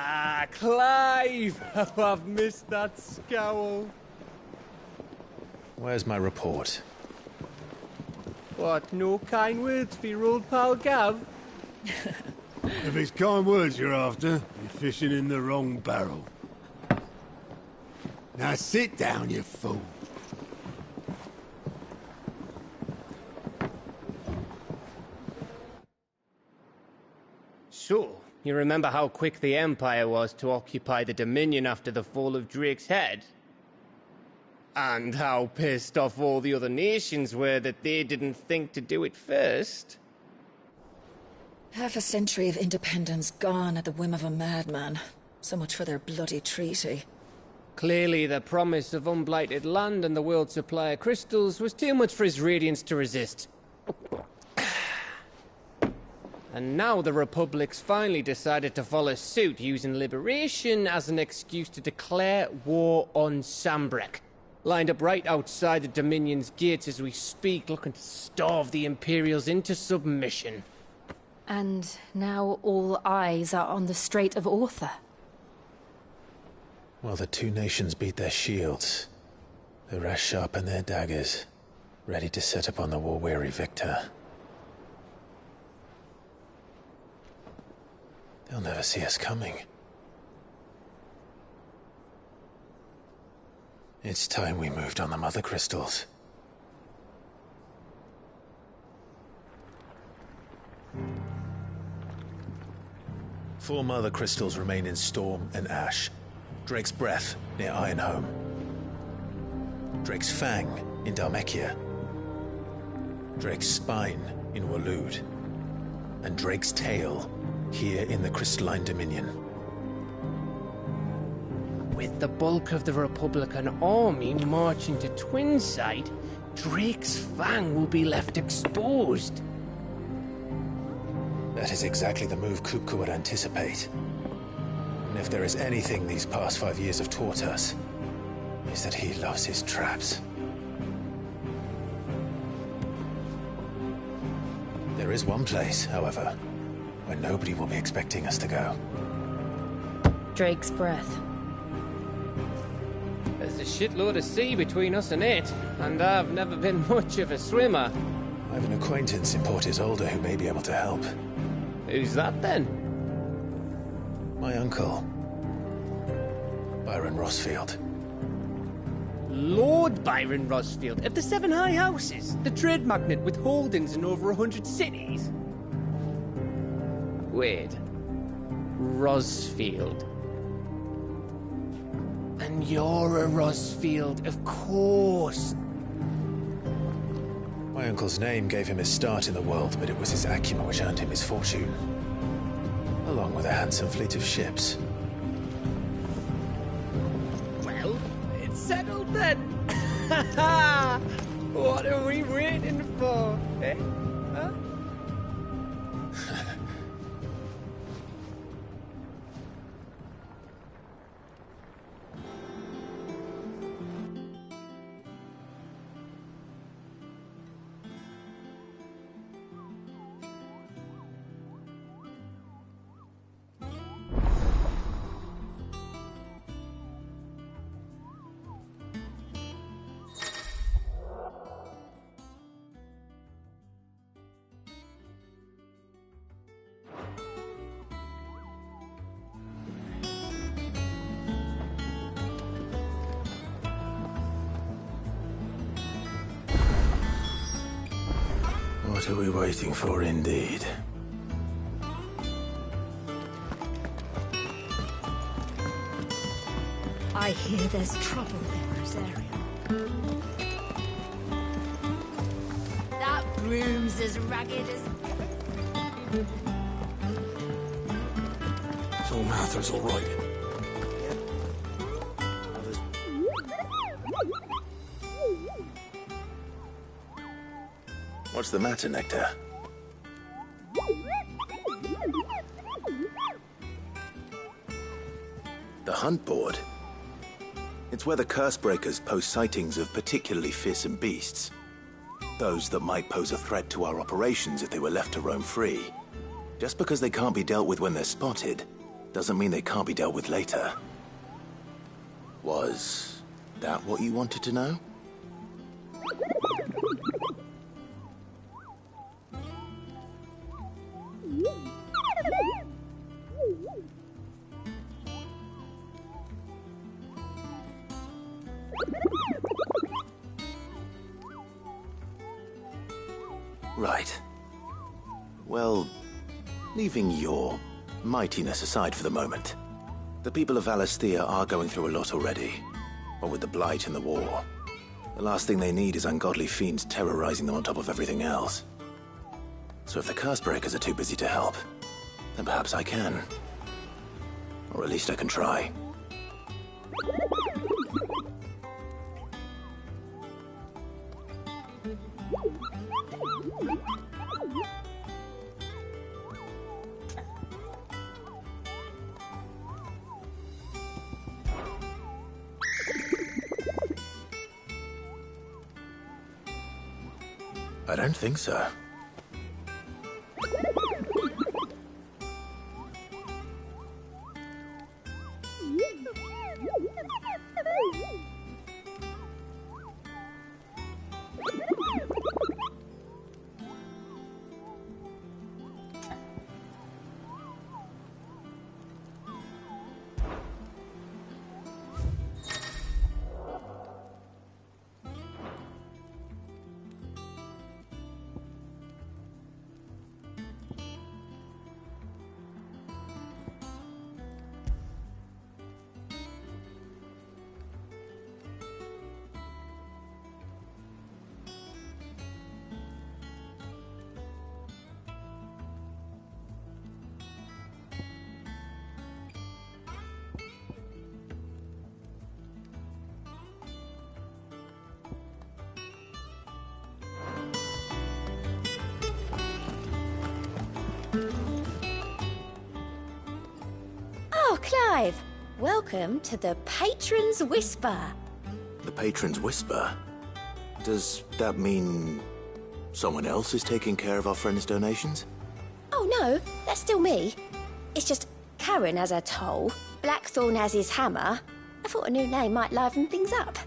Ah, Clive! Oh, I've missed that scowl. Where's my report? What, no kind words for your old pal Gav? If it's kind words you're after, you're fishing in the wrong barrel. Now sit down, you fool. So, you remember how quick the Empire was to occupy the Dominion after the fall of Drake's head? And how pissed off all the other nations were that they didn't think to do it first? Half a century of independence gone at the whim of a madman. So much for their bloody treaty. Clearly, the promise of unblighted land and the world's supply of crystals was too much for his radiance to resist. And now the Republic's finally decided to follow suit, using liberation as an excuse to declare war on Sanbreque. Lined up right outside the Dominion's gates as we speak, looking to starve the Imperials into submission. And now all eyes are on the Strait of Author. Well, the two nations beat their shields. The rest sharpen their daggers, ready to set upon the war-weary victor. They'll never see us coming. It's time we moved on the Mother Crystals. Four Mother Crystals remain in Storm and Ash. Drake's Breath, near Ironhome. Drake's Fang, in Dhalmekia. Drake's Spine, in Waloed. And Drake's Tail, here in the Crystalline Dominion. With the bulk of the Republican army marching to Twinside, Drake's Fang will be left exposed. That is exactly the move Kupka would anticipate. And if there is anything these past 5 years have taught us, is that he loves his traps. There is one place, however, where nobody will be expecting us to go. Drake's Breath. There's a shitload of sea between us and it, and I've never been much of a swimmer. I have an acquaintance in Port Isolde who may be able to help. Who's that then? My uncle, Byron Rosfield. Lord Byron Rosfield of the Seven High Houses, the trade magnate with holdings in over 100 cities. Wait, Rosfield. And you're a Rosfield, of course. My uncle's name gave him his start in the world, but it was his acumen which earned him his fortune. Along with a handsome fleet of ships. Well, it's settled then. What are we waiting for, eh? Huh? What are we waiting for, indeed? I hear there's trouble in Rosaria. That broom's as ragged as... So Mather's all right. What's the matter, Nectar? The hunt board? It's where the Cursebreakers post sightings of particularly fearsome beasts. Those that might pose a threat to our operations if they were left to roam free. Just because they can't be dealt with when they're spotted, doesn't mean they can't be dealt with later. Was that what you wanted to know? Right. Well, leaving your mightiness aside for the moment, the people of Valisthea are going through a lot already. What with the Blight and the war. The last thing they need is ungodly fiends terrorizing them on top of everything else. So if the Cursebreakers are too busy to help, then perhaps I can. Or at least I can try. I don't think so. Oh, Clive! Welcome to the Patron's Whisper. The Patron's Whisper? Does that mean someone else is taking care of our friend's donations? Oh no, that's still me. It's just Karen has her toll, Blackthorn has his hammer. I thought a new name might liven things up.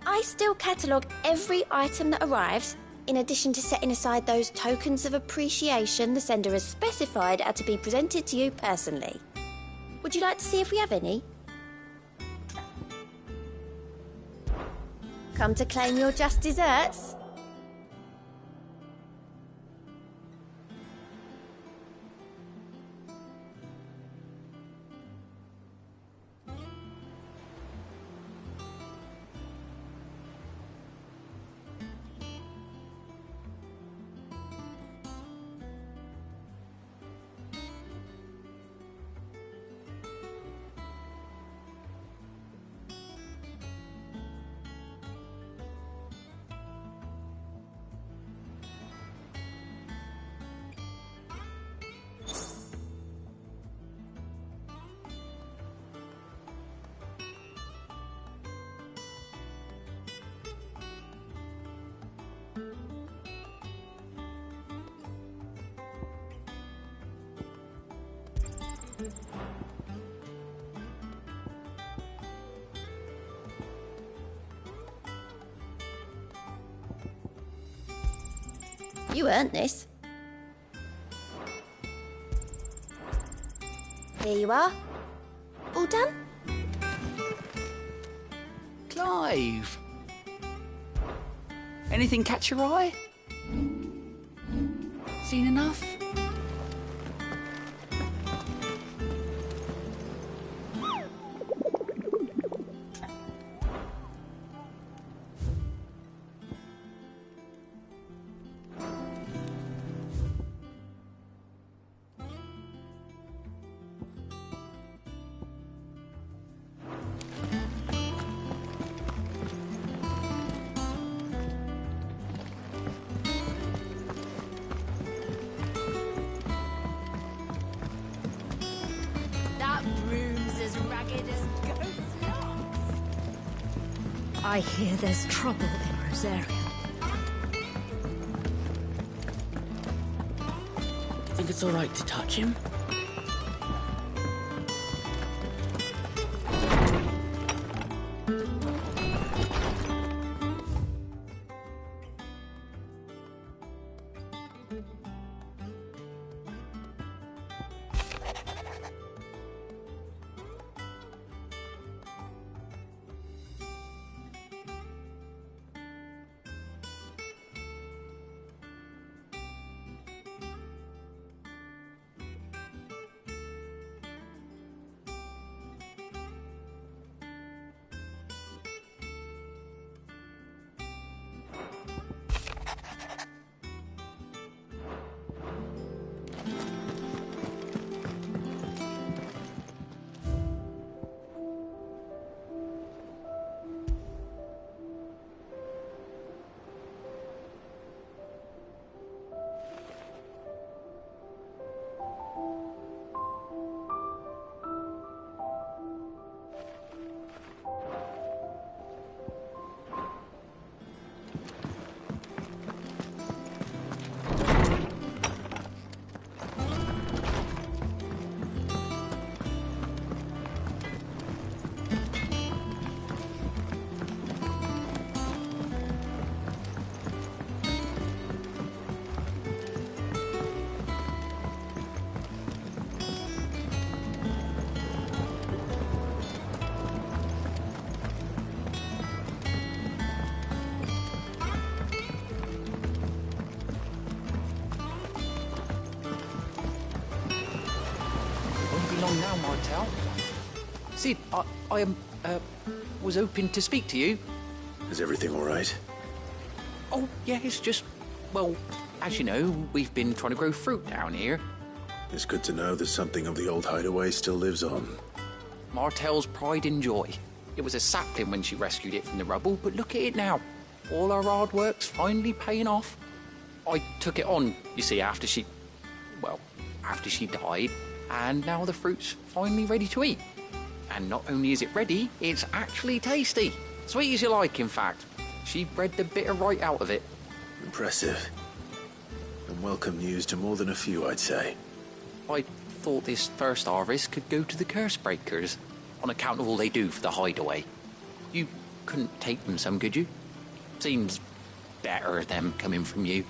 I still catalogue every item that arrives, in addition to setting aside those tokens of appreciation the sender has specified are to be presented to you personally. Would you like to see if we have any? Come to claim your just desserts? You earned this. Here you are. All done? Clive! Anything catch your eye? Seen enough? That room's as ragged as goat's locks. I hear there's trouble in Rosaria. Think it's alright to touch him? Martel. Sid, I was hoping to speak to you. Is everything all right? Oh, yeah, it's just, well, as you know, we've been trying to grow fruit down here. It's good to know that something of the old hideaway still lives on. Martel's pride and joy. It was a sapling when she rescued it from the rubble, but look at it now. All our hard work's finally paying off. I took it on, you see, after she died, and now the fruit's finally ready to eat. And not only is it ready, it's actually tasty. Sweet as you like, in fact. She bred the bitter right out of it. Impressive. And welcome news to more than a few, I'd say. I thought this first harvest could go to the curse breakers, on account of all they do for the hideaway. You couldn't take them some, could you? Seems better them coming from you.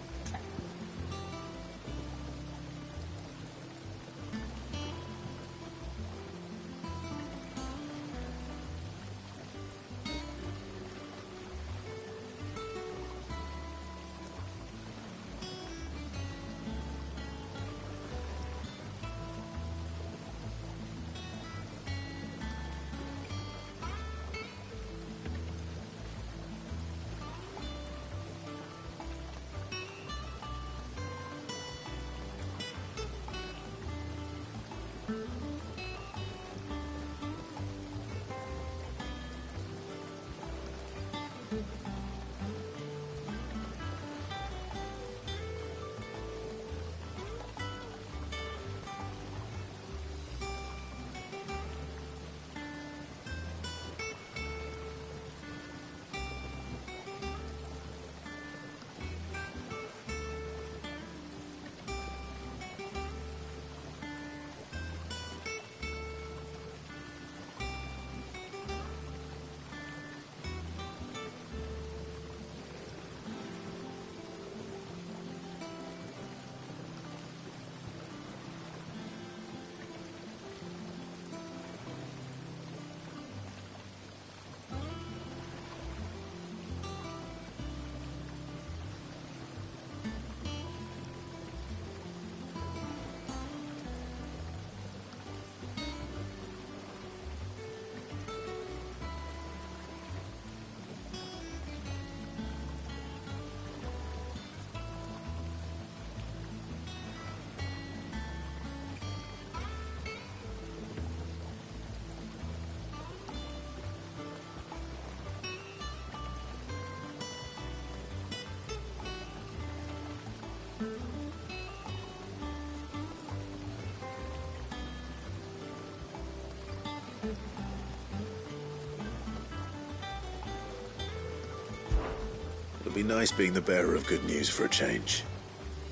It'll be nice being the bearer of good news for a change.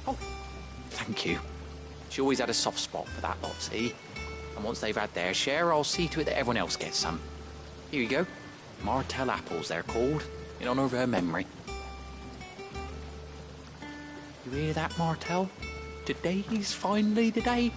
Oh, thank you. She always had a soft spot for that lot, see? And once they've had their share, I'll see to it that everyone else gets some. Here you go. Martel apples, they're called, in honour of her memory. You hear that, Martel? Today's finally the day.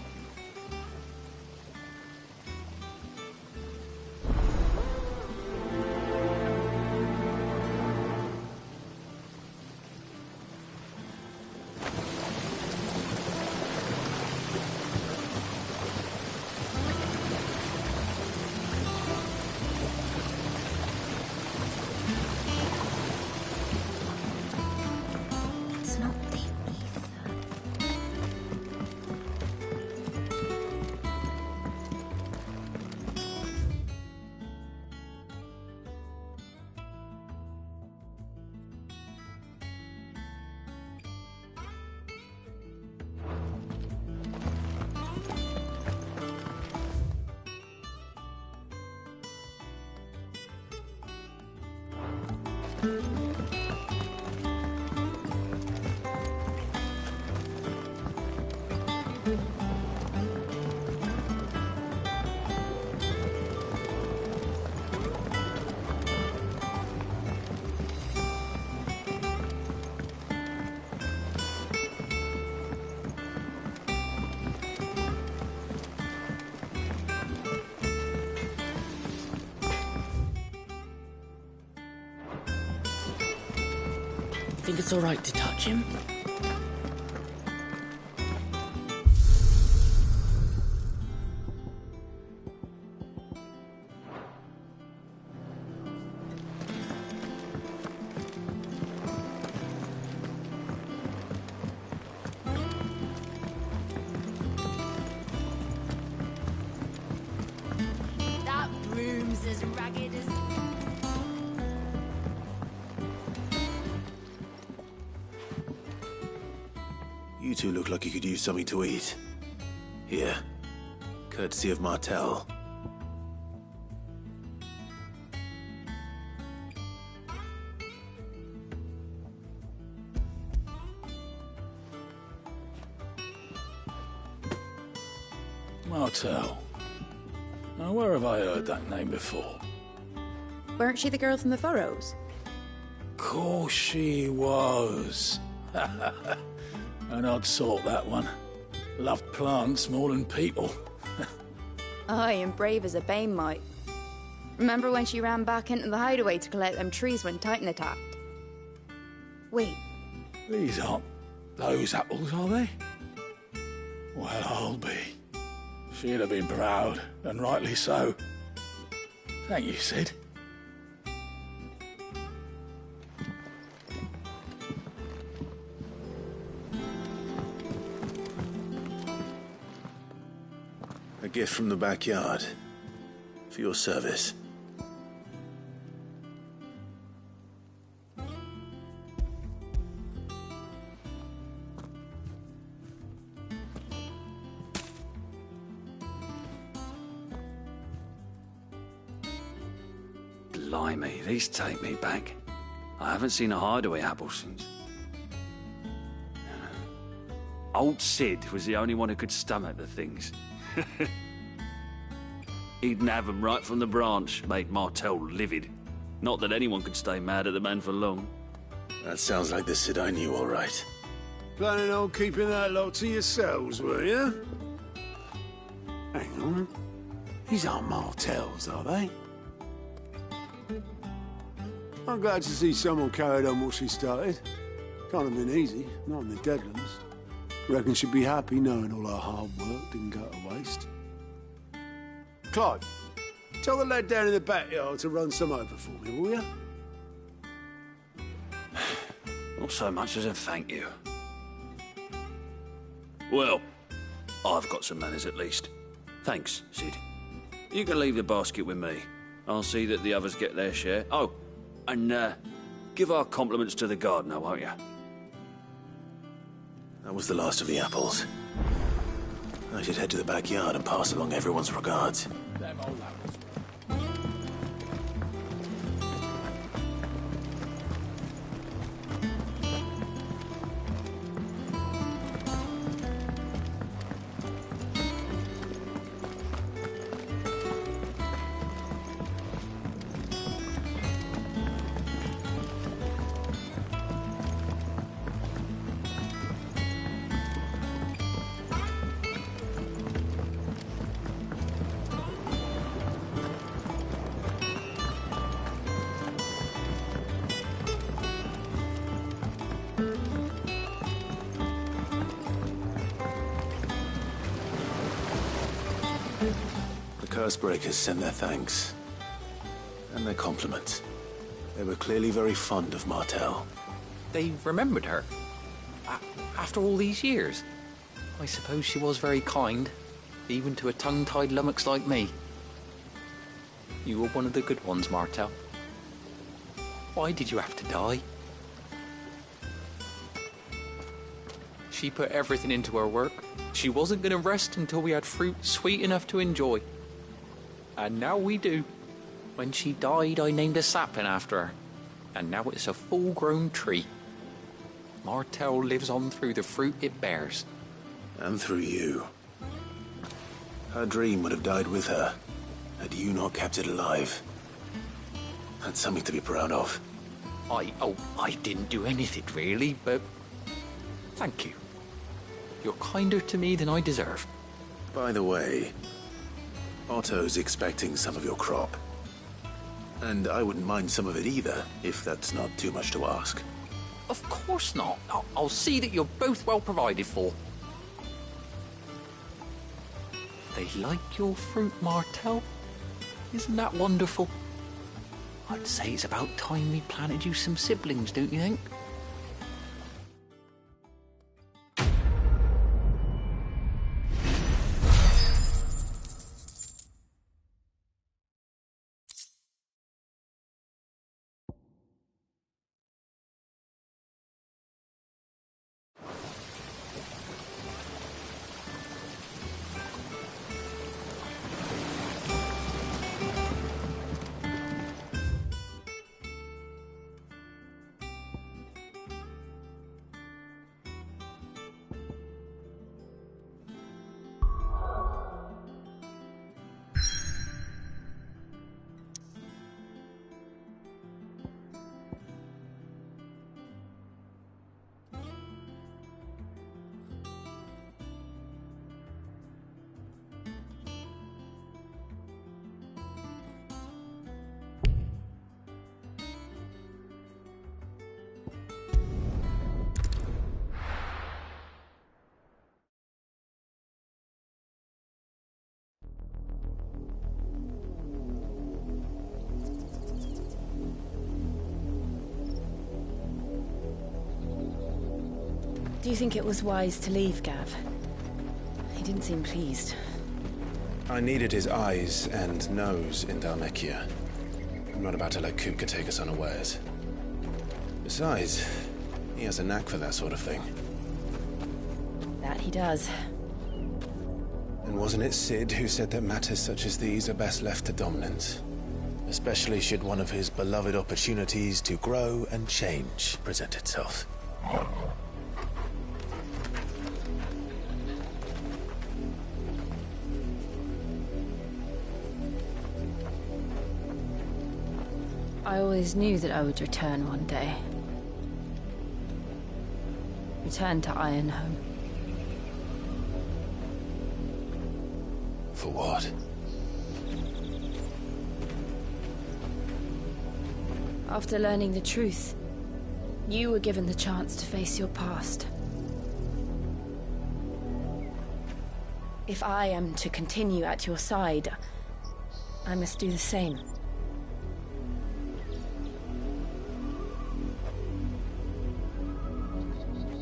It's not the ether. Think it's all right to touch him? Just as ragged as... You two look like you could use something to eat. Here. Courtesy of Martel. Martel. Now, where have I heard that name before? Weren't she the girl from the Furrows? Course she was. An odd sort, that one. Loved plants more than people. Aye, and brave as a bane might. Remember when she ran back into the hideaway to collect them trees when Titan attacked? Wait. These aren't those apples, are they? Well, I'll be. She'd have been proud, and rightly so. Thank you, Sid. A gift from the backyard. For your service. Blimey, these take me back. I haven't seen a hideaway apple since. Old Sid was the only one who could stomach the things. He'd nab them right from the branch, made Martel livid. Not that anyone could stay mad at the man for long. That sounds like the Sid I knew, all right. Planning on keeping that lot to yourselves, were you? Hang on. These aren't Martels, are they? I'm glad to see someone carried on what she started. Can't have been easy, not in the Deadlands. Reckon she'd be happy knowing all her hard work didn't go to waste. Clive, tell the lad down in the backyard to run some over for me, will you? Not so much as a thank you. Well, I've got some manners at least. Thanks, Sid. You can leave the basket with me. I'll see that the others get their share. Oh, and give our compliments to the gardener, won't you? That was the last of the apples. I should head to the backyard and pass along everyone's regards. Them old apples. Cursebreakers send their thanks. And their compliments. They were clearly very fond of Martel. They remembered her. After all these years. I suppose she was very kind, even to a tongue-tied lummox like me. You were one of the good ones, Martel. Why did you have to die? She put everything into her work. She wasn't going to rest until we had fruit sweet enough to enjoy. And now we do. When she died, I named a sapling after her. And now it's a full-grown tree. Martel lives on through the fruit it bears. And through you. Her dream would have died with her, had you not kept it alive. That's something to be proud of. I didn't do anything really, but thank you. You're kinder to me than I deserve. By the way, Otto's expecting some of your crop. And I wouldn't mind some of it either, if that's not too much to ask. Of course not. I'll see that you're both well provided for. They like your fruit, Martel. Isn't that wonderful? I'd say it's about time we planted you some siblings, don't you think? Do you think it was wise to leave, Gav? He didn't seem pleased. I needed his eyes and nose in Dhalmekia. I'm not about to let Kupka take us unawares. Besides, he has a knack for that sort of thing. That he does. And wasn't it Cid who said that matters such as these are best left to dominance? Especially should one of his beloved opportunities to grow and change present itself. I always knew that I would return one day. Return to Ironhome. For what? After learning the truth, you were given the chance to face your past. If I am to continue at your side, I must do the same.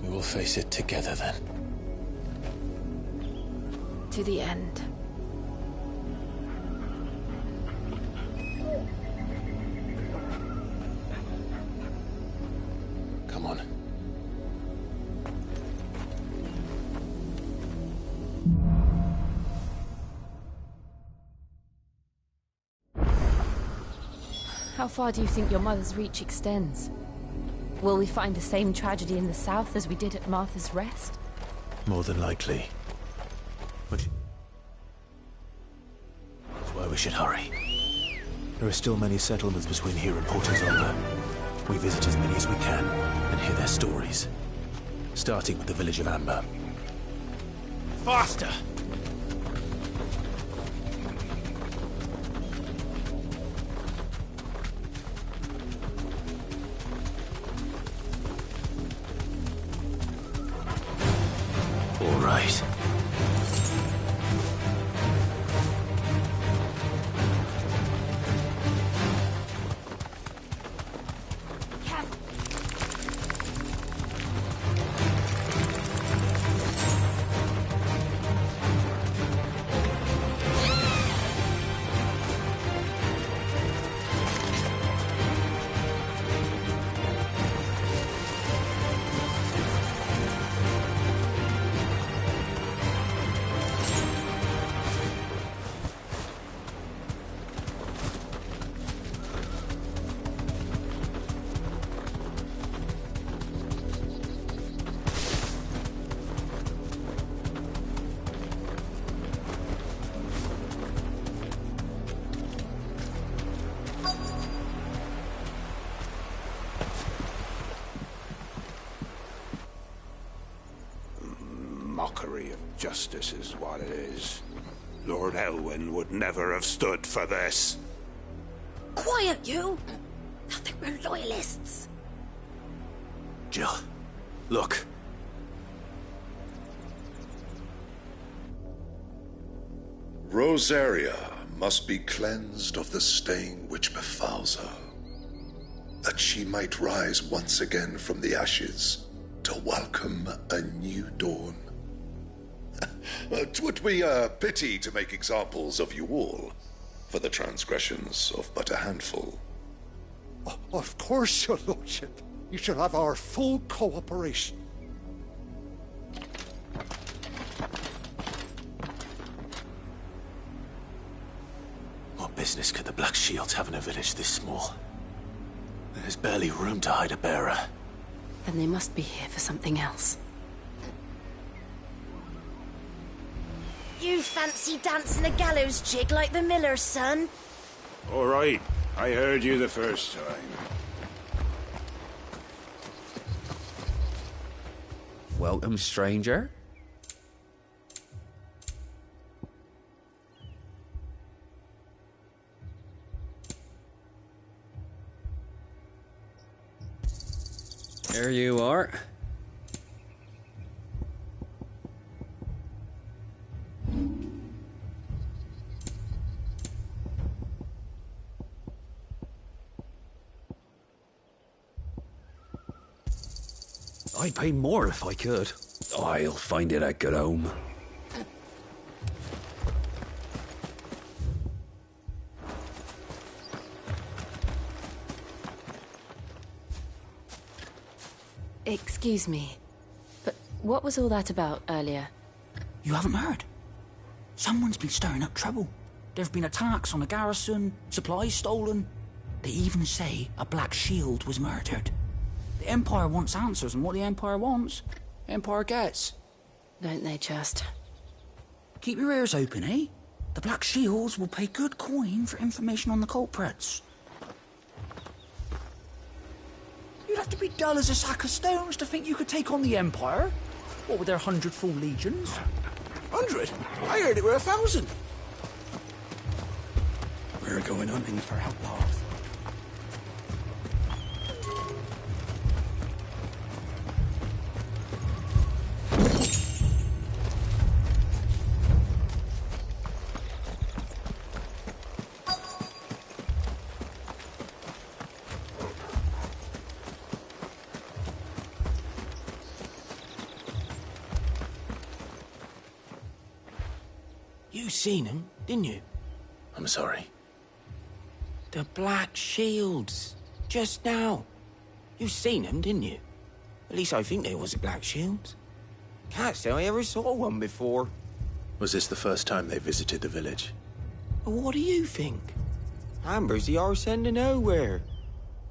We will face it together then. To the end. Come on. How far do you think your mother's reach extends? Will we find the same tragedy in the south as we did at Martha's Rest? More than likely. But that's why we should hurry. There are still many settlements between here and Port Isolde. We visit as many as we can and hear their stories. Starting with the village of Amber. Faster! All right. Mockery of justice is what it is. Lord Elwyn would never have stood for this. Quiet, you! I think we're loyalists. Jill, look. Rosaria must be cleansed of the stain which befouls her, that she might rise once again from the ashes to welcome a new dawn. 'Twould be a pity to make examples of you all, for the transgressions of but a handful. Of course, your lordship. You shall have our full cooperation. What business could the Black Shields have in a village this small? There's barely room to hide a bearer. Then they must be here for something else. You fancy dancing a gallows jig like the miller's son? All right, I heard you the first time. Welcome, stranger. There you are. I'd pay more if I could. I'll find it a good home. Excuse me, but what was all that about earlier? You haven't heard? Someone's been stirring up trouble. There've been attacks on the garrison, supplies stolen. They even say a Black Shield was murdered. The Empire wants answers, and what the Empire wants, the Empire gets. Don't they just? Keep your ears open, eh? The Black Shields will pay good coin for information on the culprits. You'd have to be dull as a sack of stones to think you could take on the Empire. What with their 100 full legions? 100? I heard it were 1,000. We're going hunting for outlaws. You seen him, didn't you? I'm sorry. The Black Shields. Just now. You seen them, didn't you? At least I think there was a Black Shields. Can't say I ever saw one before. Was this the first time they visited the village? Well, what do you think? Amber's the arse end of nowhere.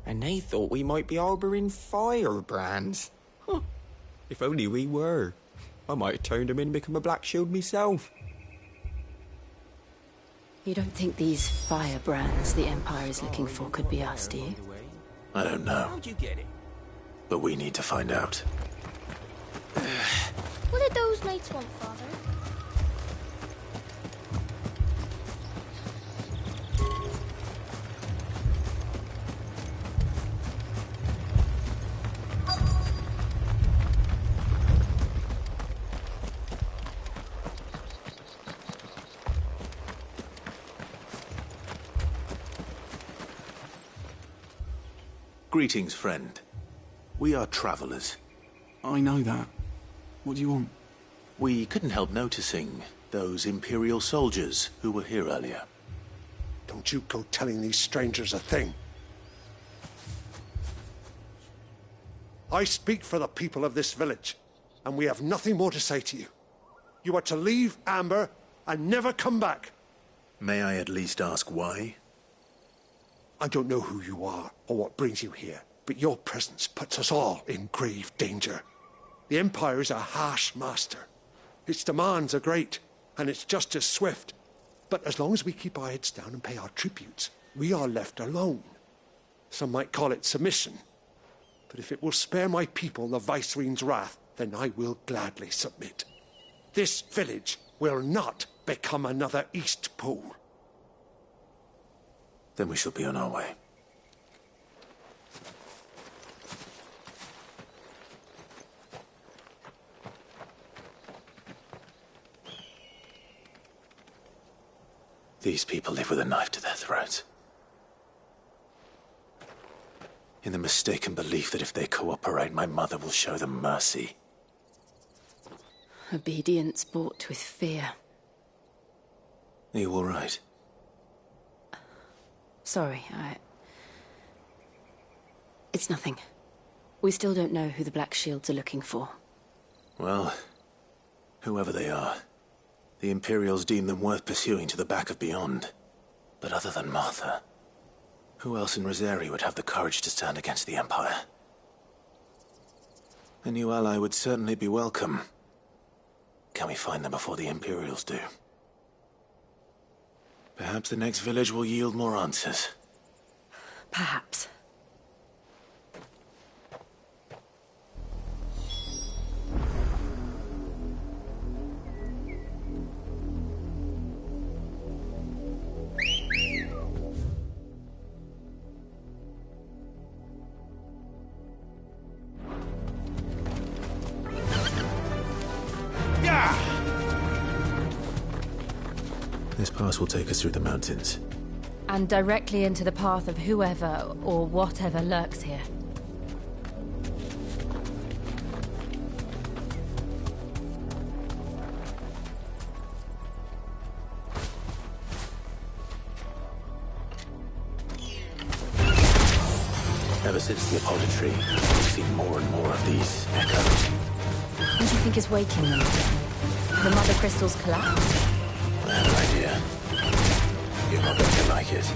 And they thought we might be harbouring firebrands. Huh. If only we were. I might have turned them in and become a Black Shield myself. You don't think these firebrands the Empire is looking for could be us, do you? I don't know. How'd you get it? But we need to find out. What did those knights want, Father? Greetings, friend. We are travelers. I know that. What do you want? We couldn't help noticing those Imperial soldiers who were here earlier. Don't you go telling these strangers a thing. I speak for the people of this village, and we have nothing more to say to you. You are to leave Amber and never come back. May I at least ask why? I don't know who you are or what brings you here, but your presence puts us all in grave danger. The Empire is a harsh master. Its demands are great, and its justice swift. But as long as we keep our heads down and pay our tributes, we are left alone. Some might call it submission. But if it will spare my people the Viceroy's wrath, then I will gladly submit. This village will not become another Eastpool. Then we shall be on our way. These people live with a knife to their throats. In the mistaken belief that if they cooperate, my mother will show them mercy. Obedience bought with fear. Are you all right? Sorry, It's nothing. We still don't know who the Black Shields are looking for. Well, whoever they are, the Imperials deem them worth pursuing to the back of beyond. But other than Martha, who else in Rosari would have the courage to stand against the Empire? A new ally would certainly be welcome. Can we find them before the Imperials do? Perhaps the next village will yield more answers. Perhaps. pass will take us through the mountains. And directly into the path of whoever or whatever lurks here. Ever since the apology, we've seen more and more of these echoes. What do you think is waking them? The Mother Crystal's collapse? I have an idea. You're not going to like it.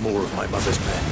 More of my mother's men.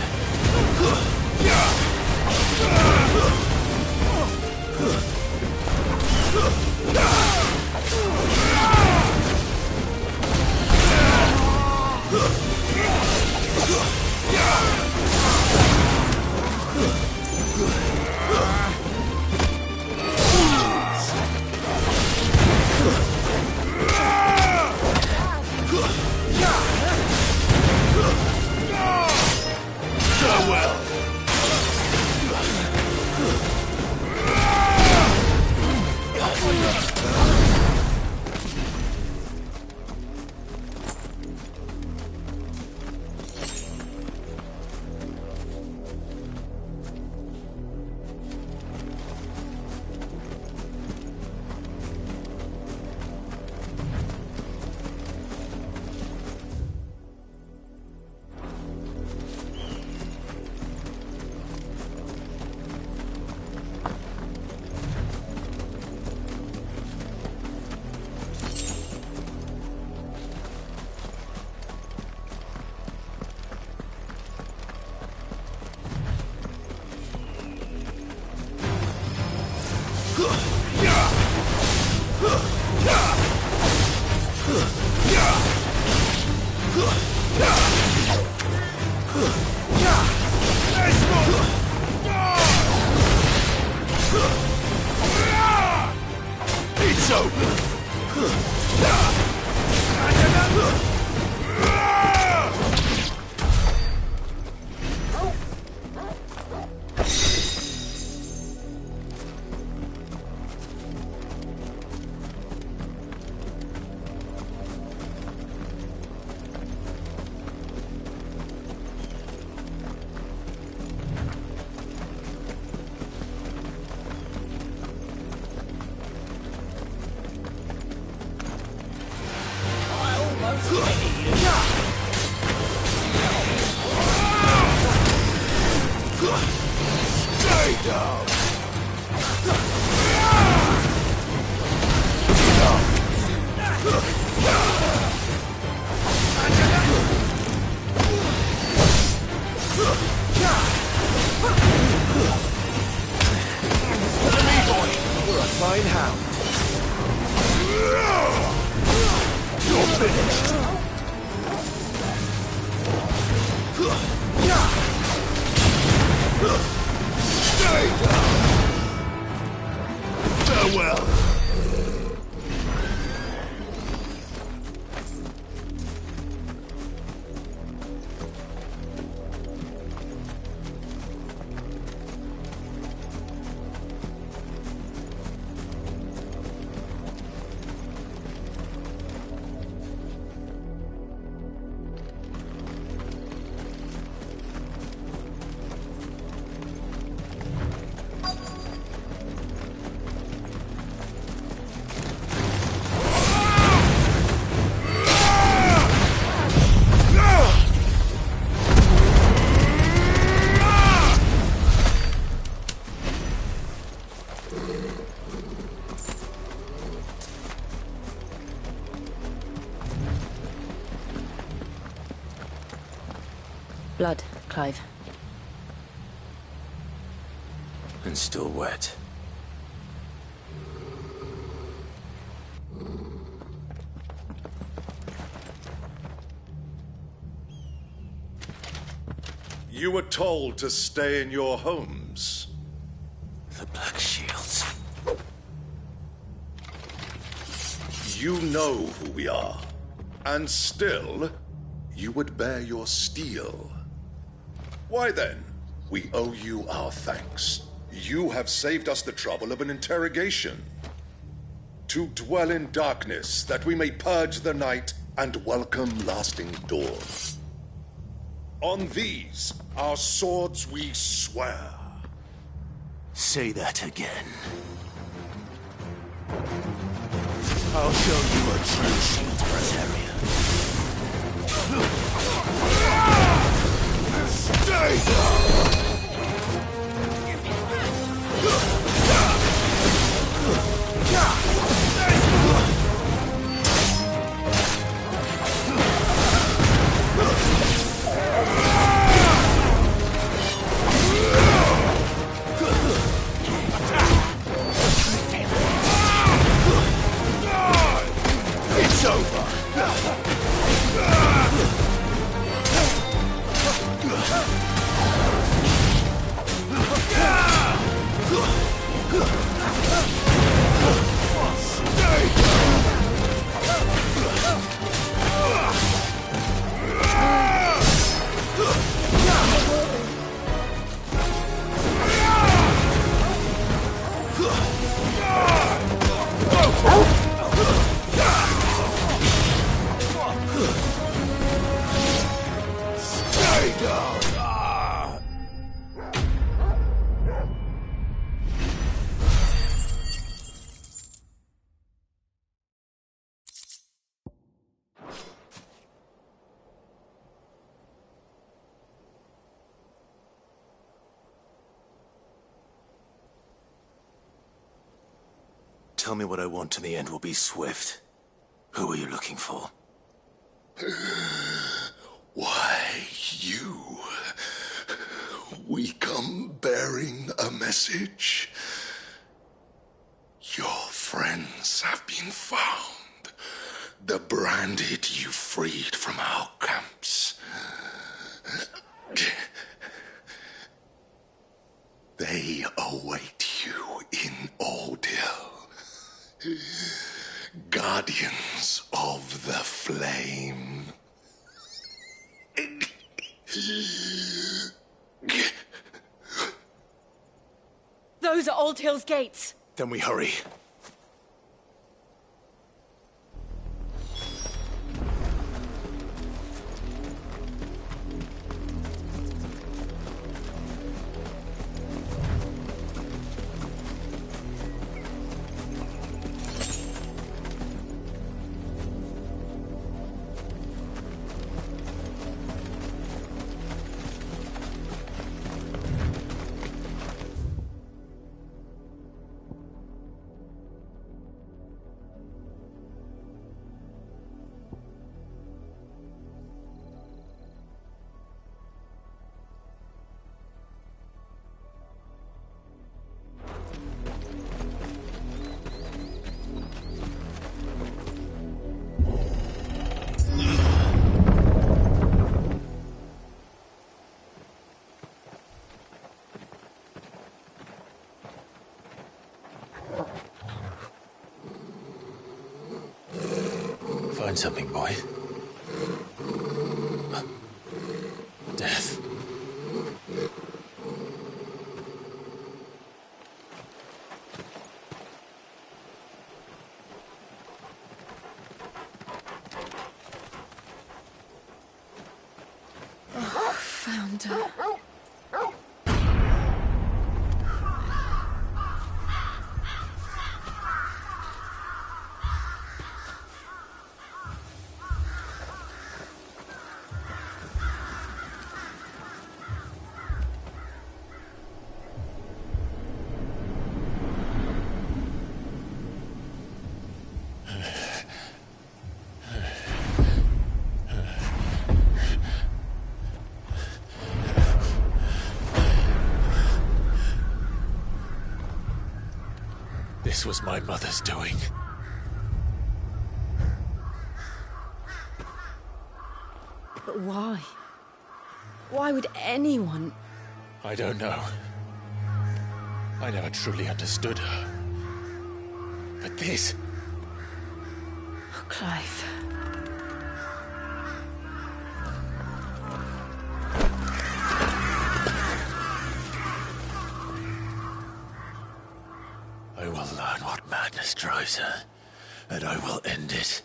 It's over! Stay down! Stay down! Farewell! Blood, Clive. And still wet. You were told to stay in your homes. The Black Shields. You know who we are. And still, you would bear your steel. Why then, we owe you our thanks. You have saved us the trouble of an interrogation. To dwell in darkness, that we may purge the night and welcome lasting dawn. On these, our swords we swear. Say that again. I'll show you a true shield Praetorian. Stay down! It's over! Tell me what I want and the end will be swift. Who are you looking for? Why, you. We come bearing a message. Your friends have been found. The branded you freed from our camps. They await you in Aldil. Guardians of the Flame. Those are Old Hill's gates. Then we hurry. find something, boy. Death. Oh, found her. This was my mother's doing. But why? Why would anyone... I don't know. I never truly understood her. But this... Oh, Clive. I will learn what madness drives her, and I will end it.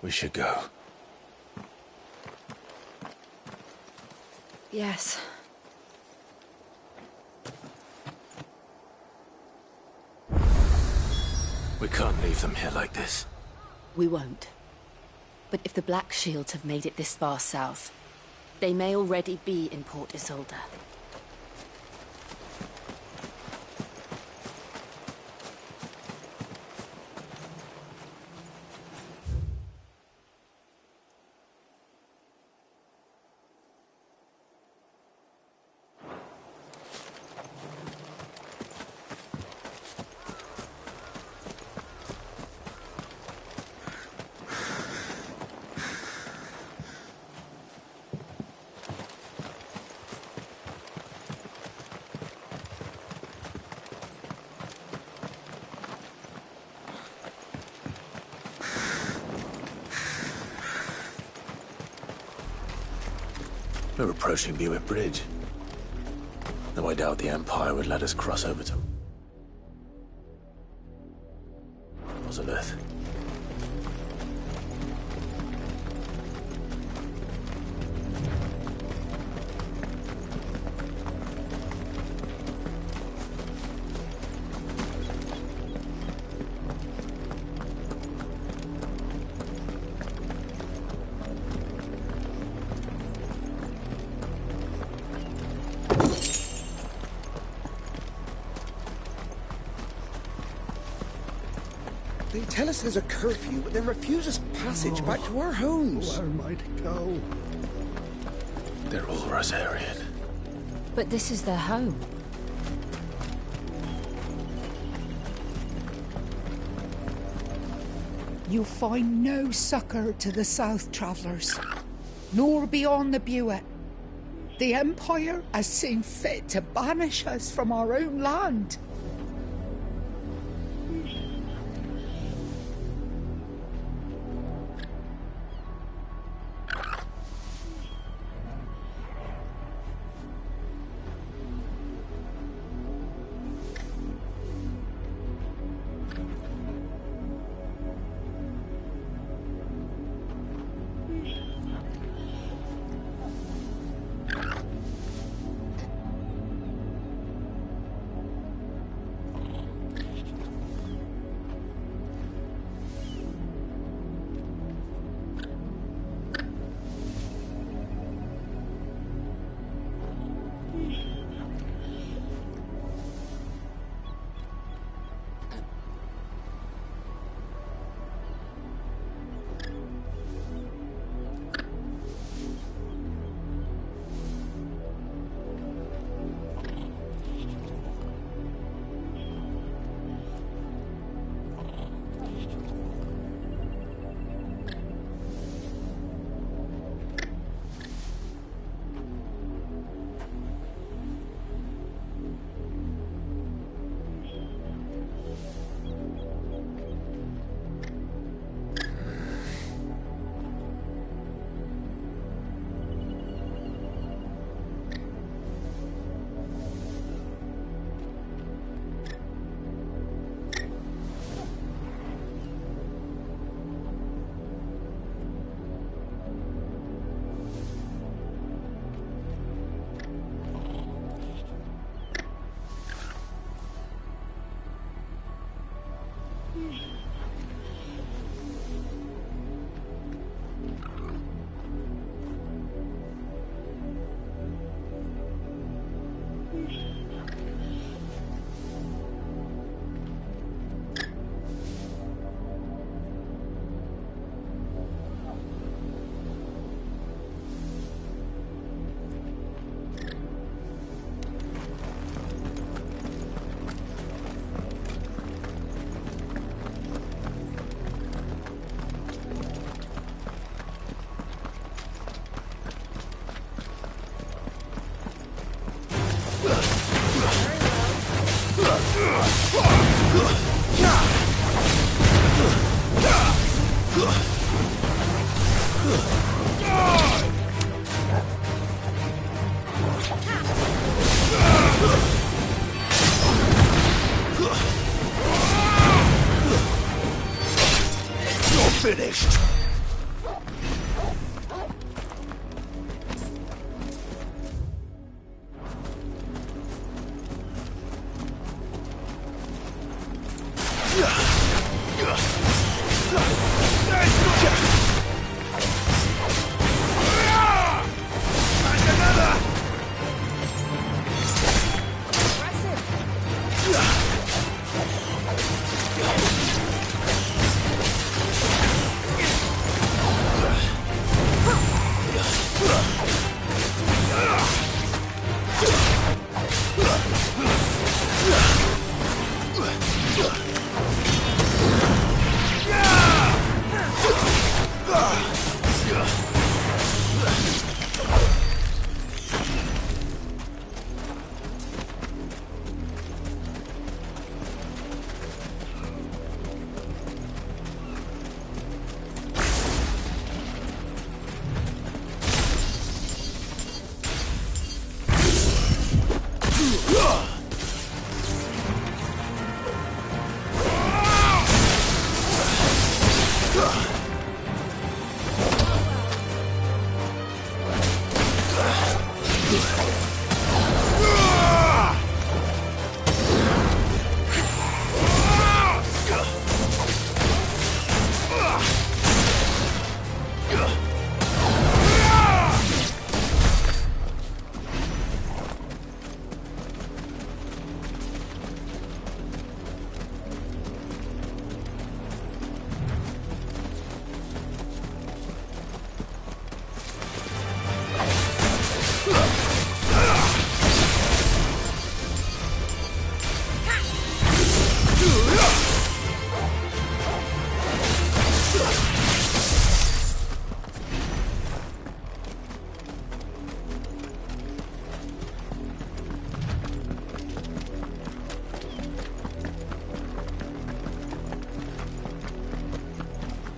We should go. Yes. We can't leave them here like this. We won't. But if the Black Shields have made it this far south, they may already be in Port Isolde. We're approaching Buick Bridge. Though I doubt the Empire would let us cross over to Ozolith. They tell us there's a curfew, but then refuse us passage back to our homes. Where might it go? They're all Rosarian. But this is their home. You find no succor to the south travellers, nor beyond the Buet. The Empire has seen fit to banish us from our own land. Finished.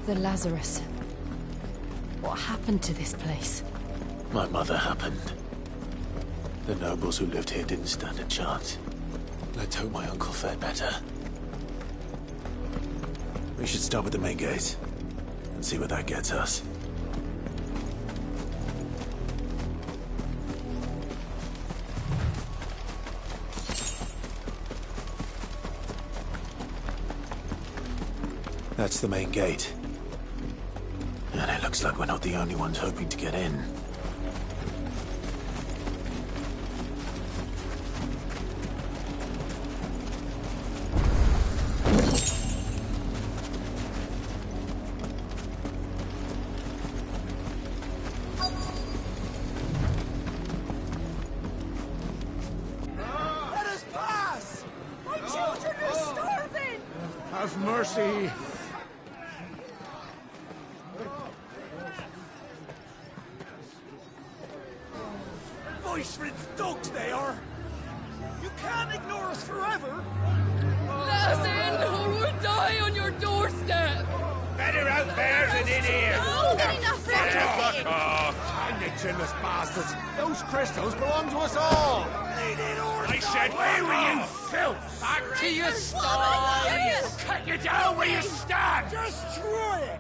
The Lazarus. What happened to this place? My mother happened. The nobles who lived here didn't stand a chance. Let's hope my uncle fared better. We should start with the main gate and see where that gets us. That's the main gate. And it looks like we're not the only ones hoping to get in. Let us pass! My children are starving! Have mercy! Voice-ridden dogs they are! You can't ignore us forever! Let us in, or we'll die on your doorstep! Better out there than in here! No, Fuck off! Find the chinless bastards! Those crystals belong to us all! I said, where were you, filth? Back to your sties! Cut you down where you stand! Destroy it!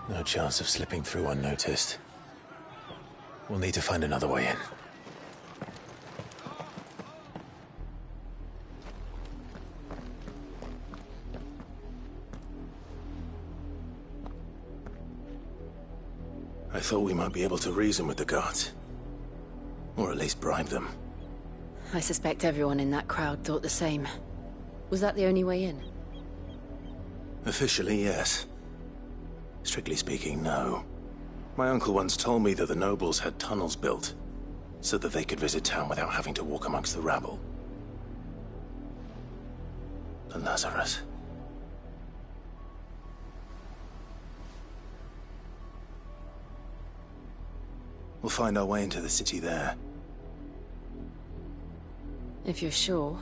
No chance of slipping through unnoticed. We'll need to find another way in. I thought we might be able to reason with the guards. Or at least bribe them. I suspect everyone in that crowd thought the same. Was that the only way in? Officially, yes. Strictly speaking, no. My uncle once told me that the nobles had tunnels built, so that they could visit town without having to walk amongst the rabble. The Lazarus. We'll find our way into the city there. If you're sure.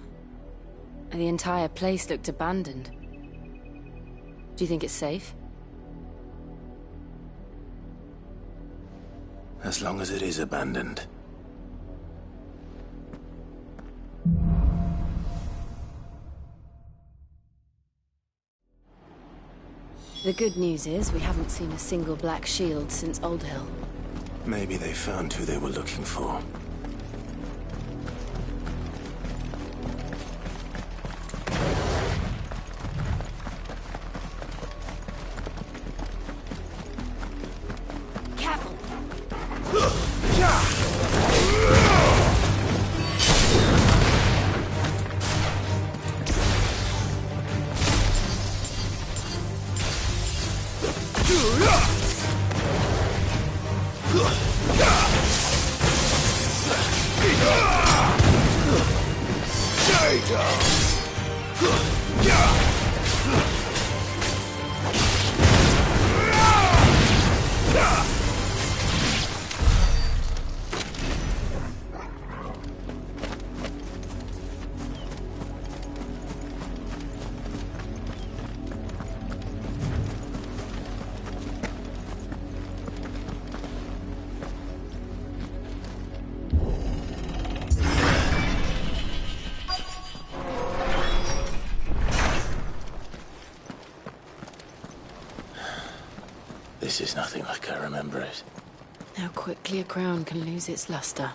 The entire place looked abandoned. Do you think it's safe? As long as it is abandoned. The good news is we haven't seen a single black shield since Old Hill. Maybe they found who they were looking for. This is nothing like I remember it. How quickly a crown can lose its luster.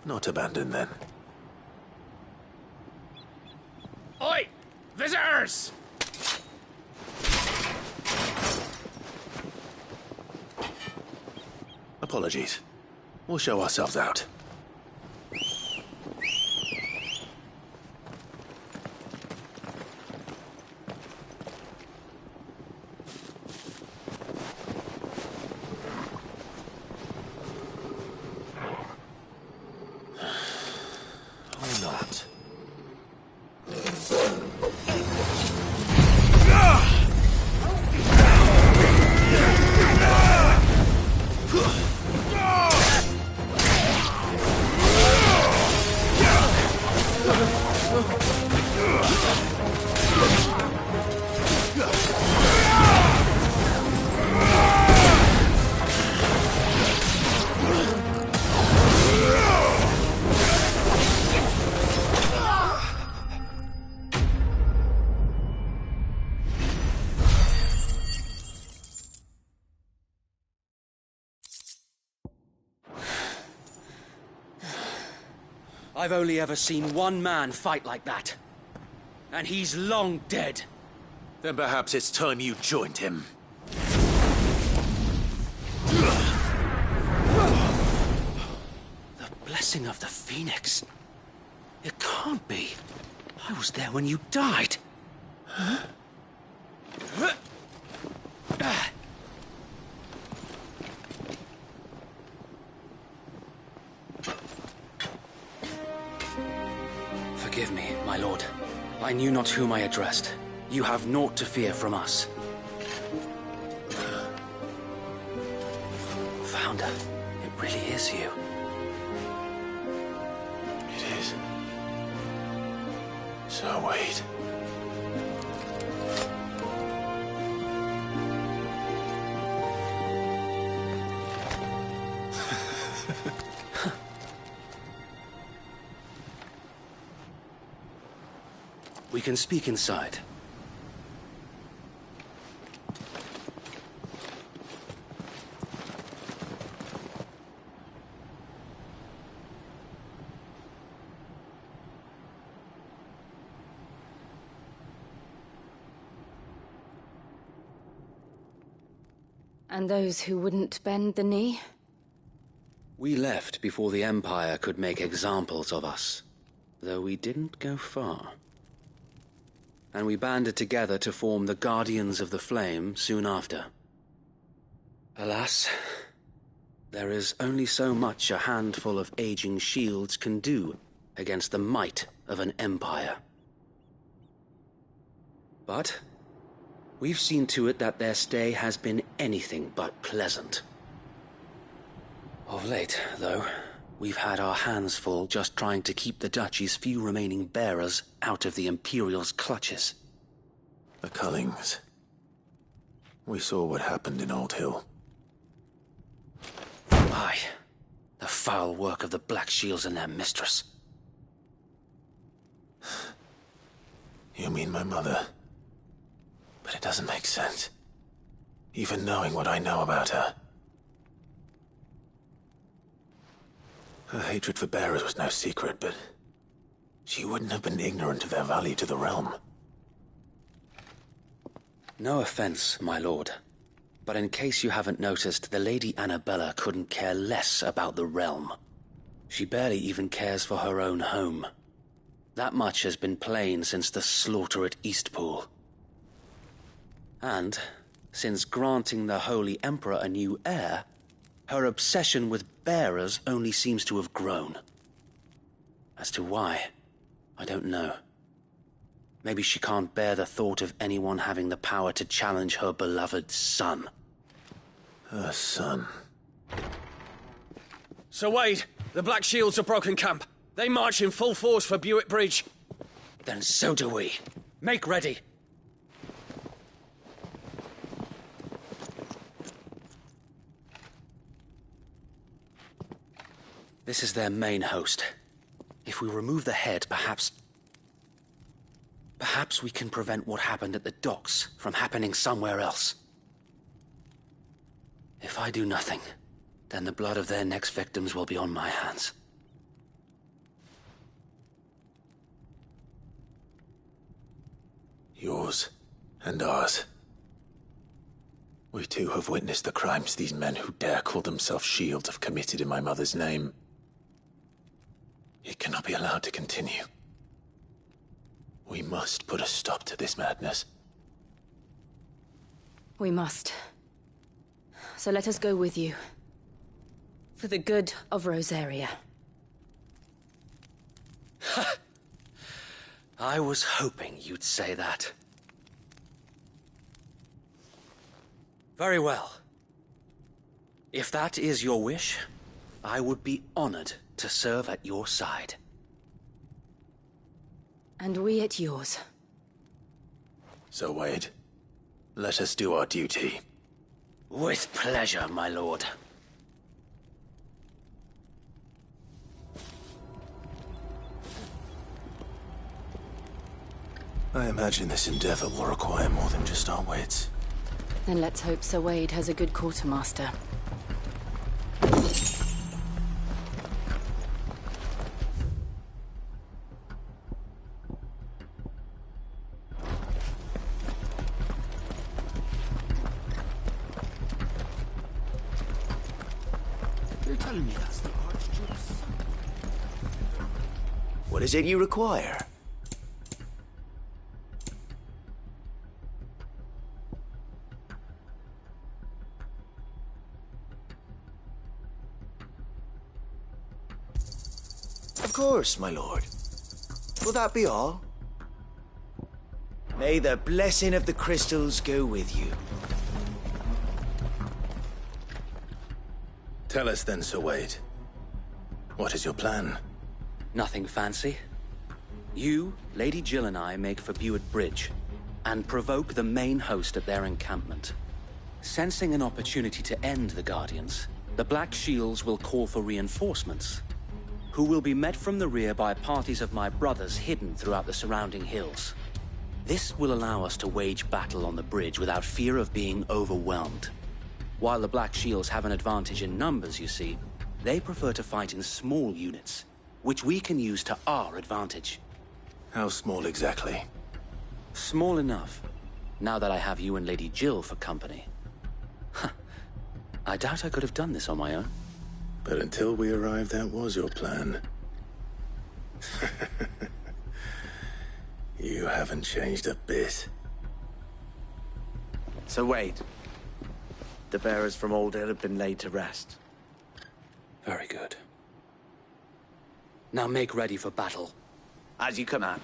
Not abandoned, then. Oi! Visitors! Apologies. We'll show ourselves out. I've only ever seen one man fight like that. And he's long dead. Then perhaps it's time you joined him. The blessing of the Phoenix. It can't be. I was there when you died. Huh? Forgive me, my lord. I knew not whom I addressed. You have naught to fear from us. Founder, it really is you. It is. So wait. can speak inside. And those who wouldn't bend the knee? We left before the Empire could make examples of us, though we didn't go far. And we banded together to form the Guardians of the Flame soon after. Alas, there is only so much a handful of aging shields can do against the might of an empire. But we've seen to it that their stay has been anything but pleasant. Of late, though, we've had our hands full just trying to keep the Duchy's few remaining bearers out of the Imperial's clutches. The Cullings. We saw what happened in Old Hill. Aye, the foul work of the Black Shields and their mistress. You mean my mother? But it doesn't make sense. Even knowing what I know about her. Her hatred for bearers was no secret, but she wouldn't have been ignorant of their value to the realm. No offense, my lord, but in case you haven't noticed, the Lady Annabella couldn't care less about the realm. She barely even cares for her own home. That much has been plain since the slaughter at Eastpool. And, since granting the Holy Emperor a new heir, her obsession with bearers only seems to have grown. As to why, I don't know. Maybe she can't bear the thought of anyone having the power to challenge her beloved son. Her son. Sir Wade, the Black Shields have broken camp. They march in full force for Buick Bridge. Then so do we. Make ready. This is their main host. If we remove the head, perhaps we can prevent what happened at the docks from happening somewhere else. If I do nothing, then the blood of their next victims will be on my hands. Yours and ours. We too have witnessed the crimes these men who dare call themselves Shields have committed in my mother's name. It cannot be allowed to continue. We must put a stop to this madness. We must. So let us go with you. For the good of Rosaria. I was hoping you'd say that. Very well. If that is your wish, I would be honored to serve at your side. And we at yours. So, Wade, let us do our duty. With pleasure, my lord. I imagine this endeavor will require more than just our wits. Then let's hope Sir Wade has a good quartermaster. You're telling me that's the Archduke's son? What is it you require? Of course, my lord. Will that be all? May the blessing of the crystals go with you. Tell us then, Sir Wade. What is your plan? Nothing fancy. You, Lady Jill and I make for Buick Bridge, and provoke the main host at their encampment. Sensing an opportunity to end the Guardians, the Black Shields will call for reinforcements, who will be met from the rear by parties of my brothers hidden throughout the surrounding hills. This will allow us to wage battle on the bridge without fear of being overwhelmed. While the Black Shields have an advantage in numbers, you see, they prefer to fight in small units, which we can use to our advantage. How small exactly? Small enough, now that I have you and Lady Jill for company. I doubt I could have done this on my own. But until we arrived, that was your plan. You haven't changed a bit. So wait. The bearers from Old Hill have been laid to rest. Very good. Now make ready for battle. As you command.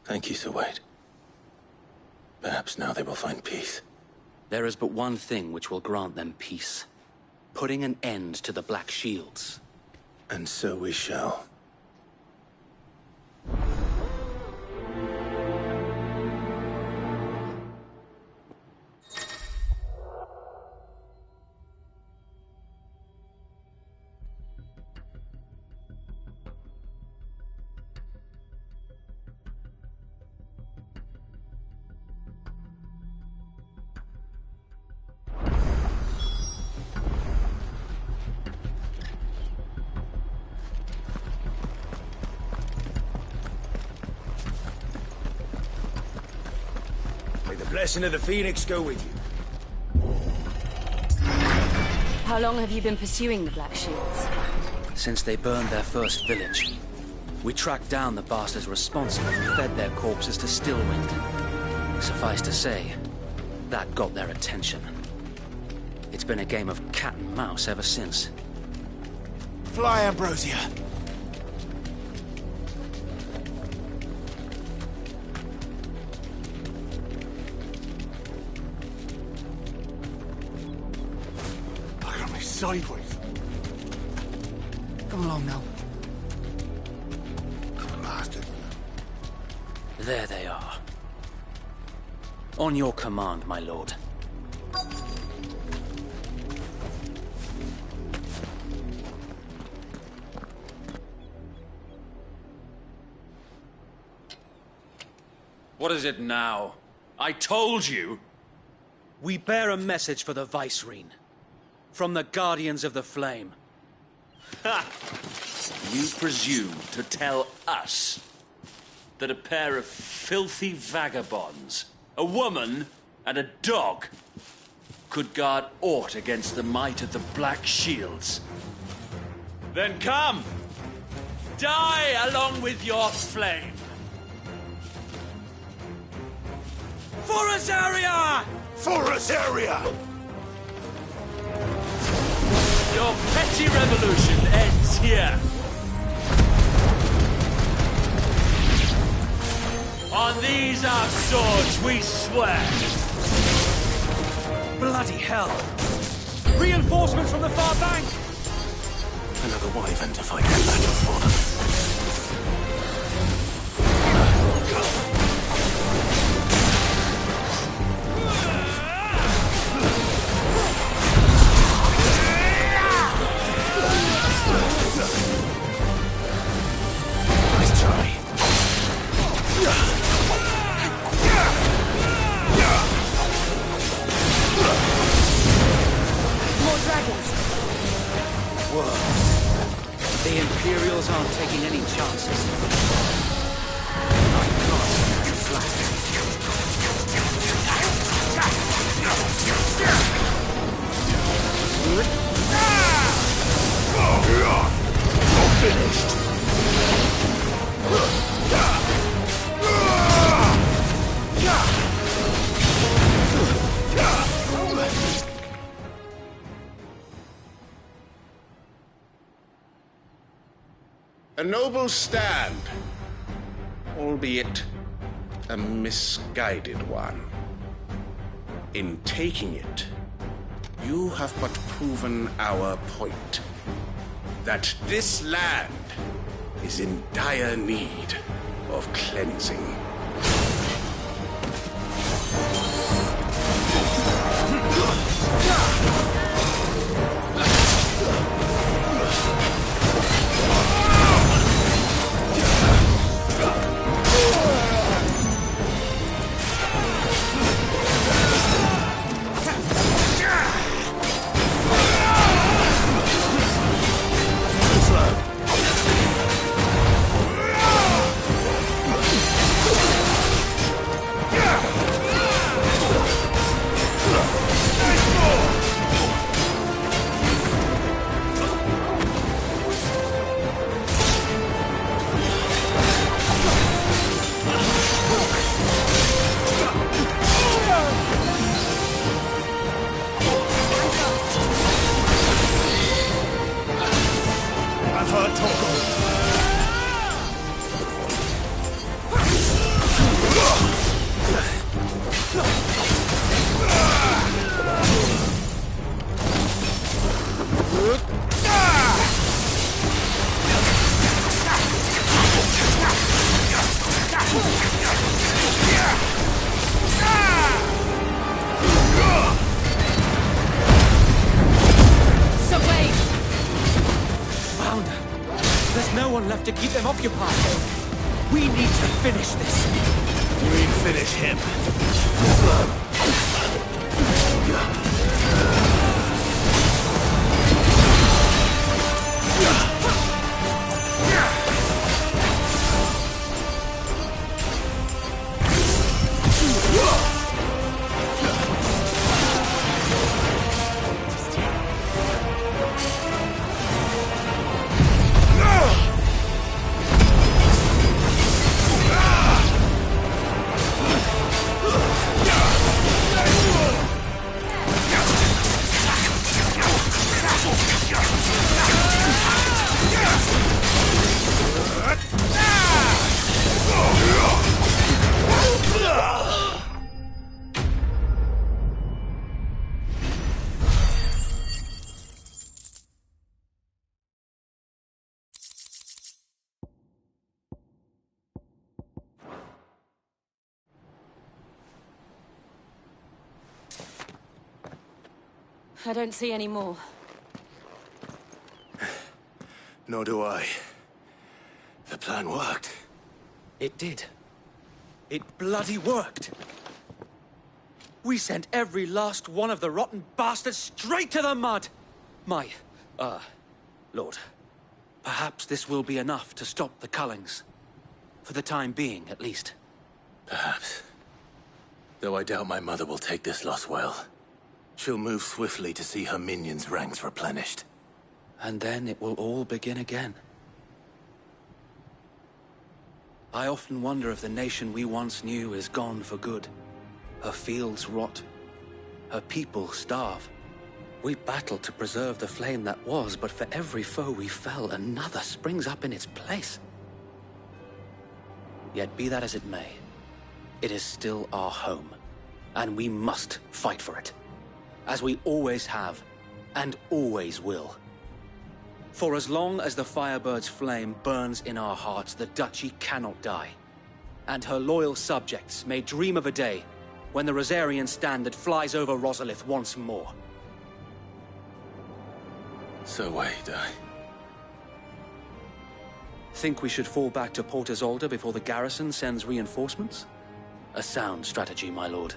Thank you, Sir Wade. Perhaps now they will find peace. There is but one thing which will grant them peace. Putting an end to the Black Shields. And so we shall. Blessing of the Phoenix go with you. How long have you been pursuing the Black Shields? Since they burned their first village. We tracked down the bastards responsible and fed their corpses to Stillwind. Suffice to say, that got their attention. It's been a game of cat and mouse ever since. Fly, Ambrosia. Sideways. Come along now. Bastard. There they are. On your command, my lord. What is it now? I told you! We bear a message for the Vicereine. From the Guardians of the Flame. Ha! You presume to tell us that a pair of filthy vagabonds, a woman and a dog, could guard aught against the might of the Black Shields? Then come! Die along with your flame! For Azaria! For Azaria! Your petty revolution ends here. On these our swords we swear. Bloody hell! Reinforcements from the far bank! Another wyvern to fight their battle for them. The Imperials aren't taking any chances. I can't stand flat. Finished. A noble stand, albeit a misguided one. In taking it, you have but proven our point, that this land is in dire need of cleansing. enough to keep them occupied. We need to finish this. We finish him. I don't see any more. Nor do I. The plan worked. It did. It bloody worked. We sent every last one of the rotten bastards straight to the mud! Lord, perhaps this will be enough to stop the Cullings. For the time being, at least. Perhaps. Though I doubt my mother will take this loss well. She'll move swiftly to see her minions' ranks replenished. And then it will all begin again. I often wonder if the nation we once knew is gone for good. Her fields rot. Her people starve. We battled to preserve the flame that was, but for every foe we fell, another springs up in its place. Yet be that as it may, it is still our home, and we must fight for it. As we always have, and always will. For as long as the Firebird's flame burns in our hearts, the Duchy cannot die. And her loyal subjects may dream of a day when the Rosarian standard flies over Rosalith once more. So wait, Think we should fall back to Port Isolde before the garrison sends reinforcements? A sound strategy, my lord.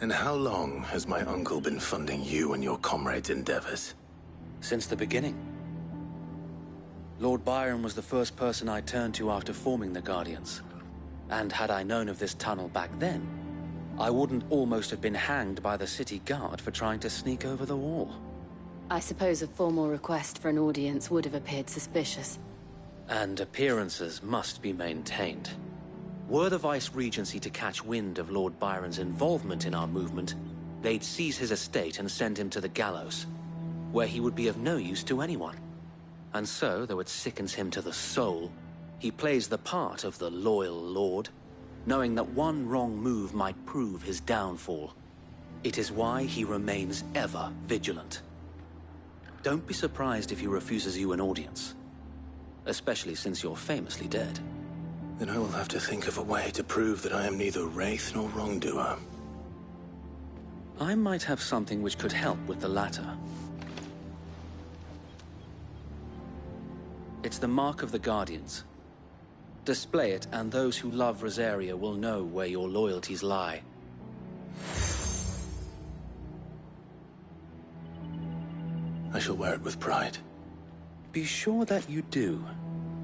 And how long has my uncle been funding you and your comrades' endeavors? Since the beginning. Lord Byron was the first person I turned to after forming the Guardians. And had I known of this tunnel back then, I wouldn't almost have been hanged by the city guard for trying to sneak over the wall. I suppose a formal request for an audience would have appeared suspicious. And appearances must be maintained. Were the Vice-Regency to catch wind of Lord Byron's involvement in our movement, they'd seize his estate and send him to the gallows, where he would be of no use to anyone. And so, though it sickens him to the soul, he plays the part of the loyal lord, knowing that one wrong move might prove his downfall. It is why he remains ever vigilant. Don't be surprised if he refuses you an audience, especially since you're famously dead. Then I will have to think of a way to prove that I am neither wraith nor wrongdoer. I might have something which could help with the latter. It's the mark of the Guardians. Display it, and those who love Rosaria will know where your loyalties lie. I shall wear it with pride. Be sure that you do.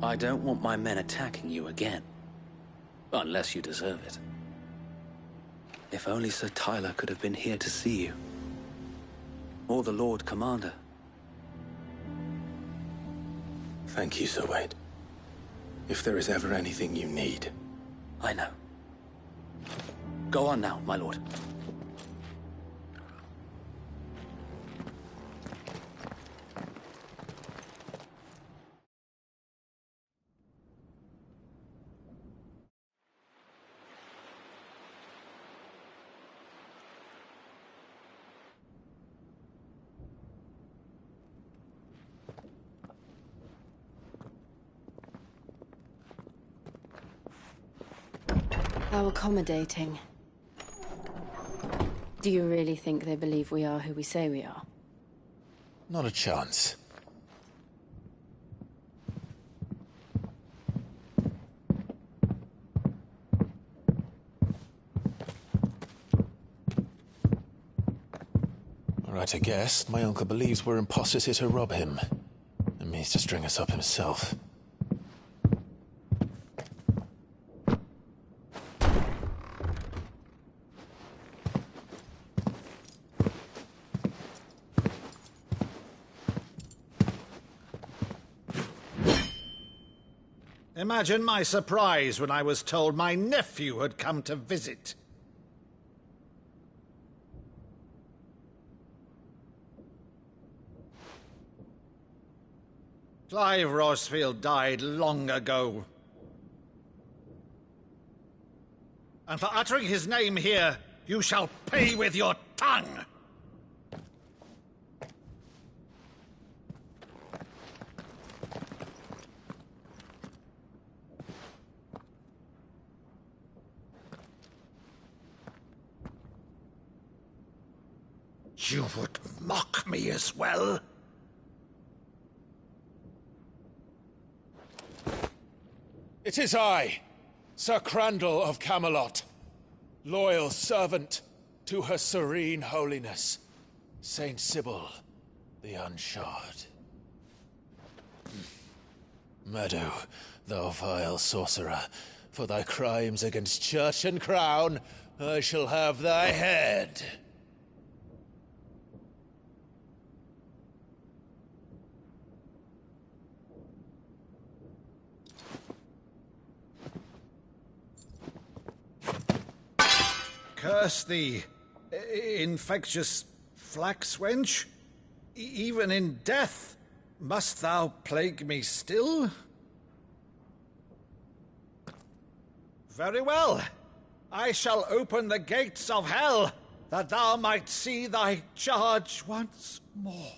I don't want my men attacking you again. Unless you deserve it. If only Sir Tyler could have been here to see you. Or the Lord Commander. Thank you, Sir Wade. If there is ever anything you need... I know. Go on now, my lord. How accommodating. Do you really think they believe we are who we say we are? Not a chance. Right, I guess. My uncle believes we're imposters here to rob him. And means to string us up himself. Imagine my surprise when I was told my nephew had come to visit. Clive Rosfield died long ago. And for uttering his name here, you shall pay with your tongue! You would mock me as well? It is I, Sir Crandall of Camelot, loyal servant to Her Serene Holiness, Saint Sybil the Unshod. Meadow, thou vile sorcerer, for thy crimes against church and crown, I shall have thy head. Curse thee, infectious flax wench. Even in death, must thou plague me still? Very well. I shall open the gates of hell, that thou might see thy charge once more.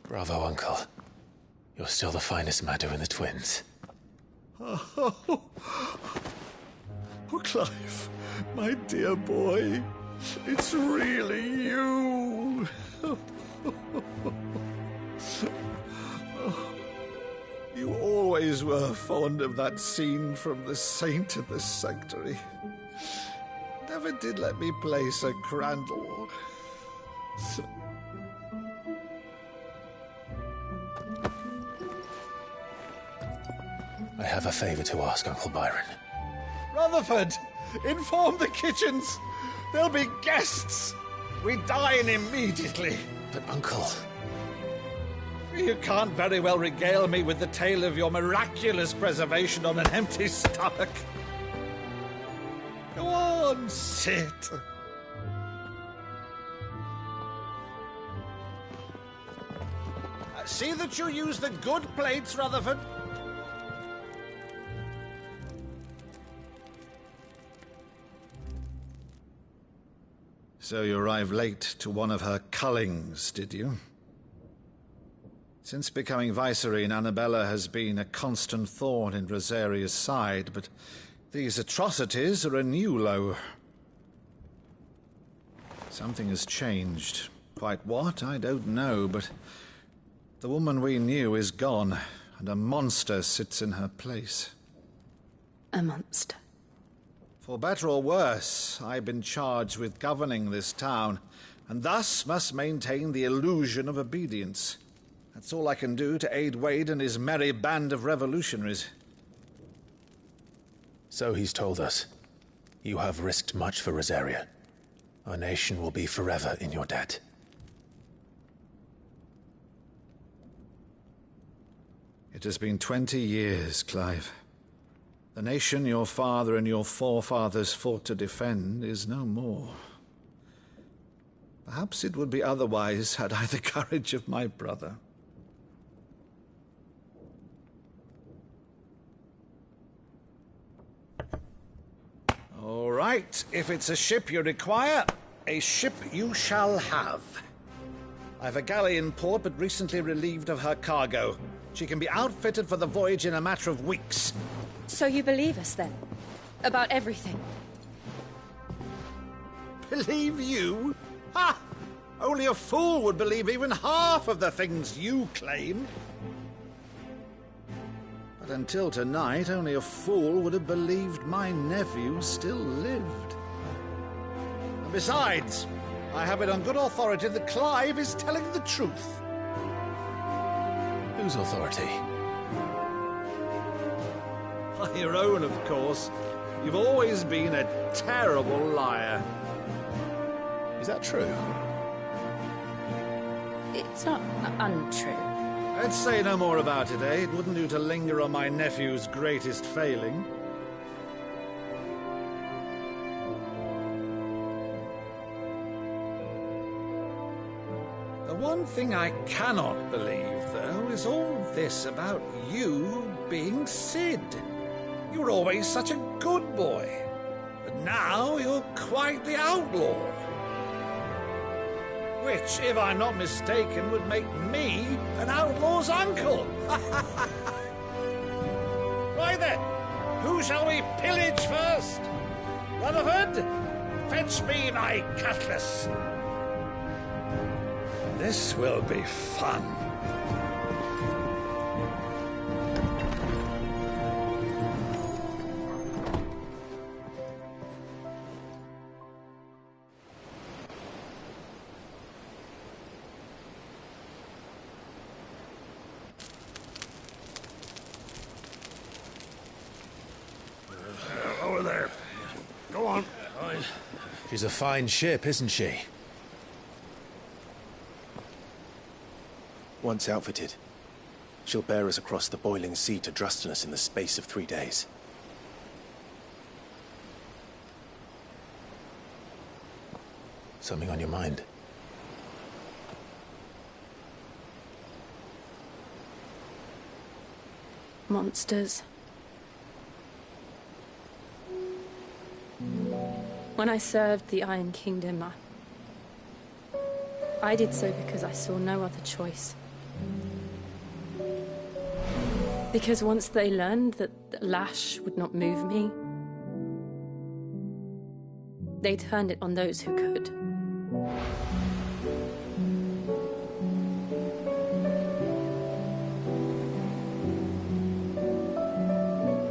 Bravo, Uncle. You're still the finest Meadow in the twins. Oh, Clive, my dear boy, it's really you. You always were fond of that scene from The Saint in the Sanctuary. Never did let me play Sir Crandall. I have a favor to ask, Uncle Byron. Rutherford, inform the kitchens. There'll be guests. We dine immediately. But, Uncle... You can't very well regale me with the tale of your miraculous preservation on an empty stomach. Go on, sit. See that you use the good plates, Rutherford. So you arrived late to one of her cullings, did you? Since becoming Vicereine, Annabella has been a constant thorn in Rosaria's side, but these atrocities are a new low. Something has changed. Quite what, I don't know, but the woman we knew is gone, and a monster sits in her place. A monster? For better or worse, I've been charged with governing this town, and thus must maintain the illusion of obedience. That's all I can do to aid Wade and his merry band of revolutionaries. So he's told us. You have risked much for Rosaria. our nation will be forever in your debt. It has been 20 years, Clive. The nation your father and your forefathers fought to defend is no more. Perhaps it would be otherwise had I the courage of my brother. All right, if it's a ship you require, a ship you shall have. I've a galley in port, but recently relieved of her cargo. She can be outfitted for the voyage in a matter of weeks. So you believe us, then? About everything? Believe you? Ha! Only a fool would believe even half of the things you claim. But until tonight, only a fool would have believed my nephew still lived. And besides, I have it on good authority that Clive is telling the truth. Whose authority? Your own, of course. You've always been a terrible liar. Is that true? It's not untrue. Let's say no more about it, eh? It wouldn't do to linger on my nephew's greatest failing. The one thing I cannot believe, though, is all this about you being Cid. You were always such a good boy, but now you're quite the outlaw. Which, if I'm not mistaken, would make me an outlaw's uncle. Right then, who shall we pillage first? Rutherford, fetch me my cutlass. This will be fun. Over there. Go on. She's a fine ship, isn't she? Once outfitted, she'll bear us across the boiling sea to Drustinus in the space of 3 days. Something on your mind? Monsters. When I served the Iron Kingdom, I did so because I saw no other choice. Because once they learned that the lash would not move me, they turned it on those who could.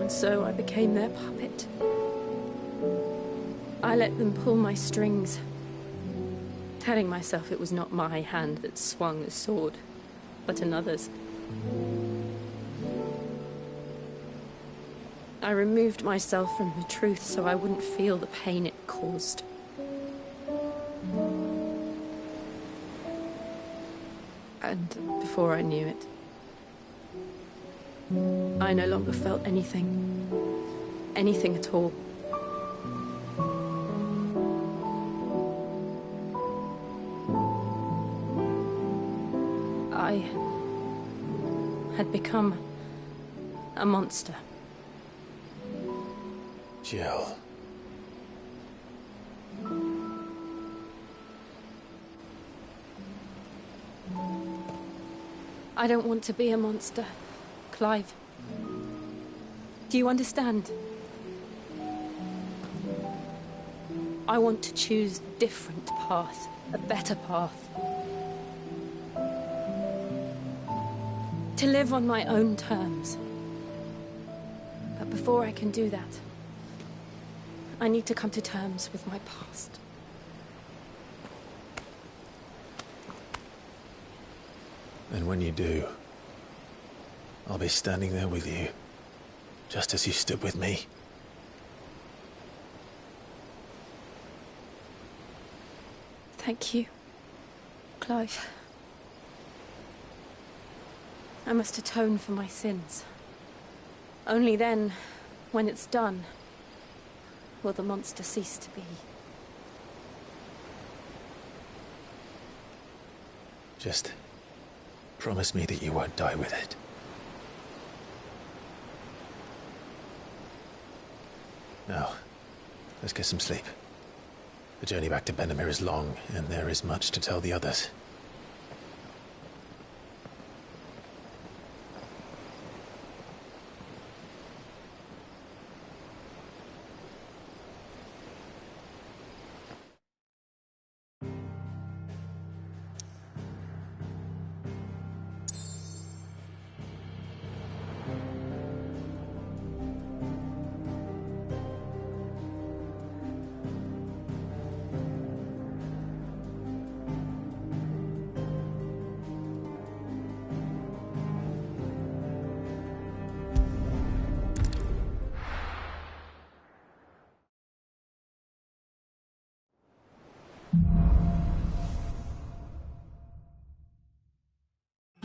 And so I became their puppet. I let them pull my strings, telling myself it was not my hand that swung the sword, but another's. I removed myself from the truth so I wouldn't feel the pain it caused. And before I knew it, I no longer felt anything. Anything at all. I had become a monster. Jill. I don't want to be a monster, Clive. Do you understand? I want to choose a different path, a better path. To live on my own terms. But before I can do that, I need to come to terms with my past. And when you do, I'll be standing there with you, just as you stood with me. Thank you, Clive. I must atone for my sins. Only then, when it's done, will the monster cease to be. Just promise me that you won't die with it. Now, let's get some sleep. The journey back to Benamir is long, and there is much to tell the others.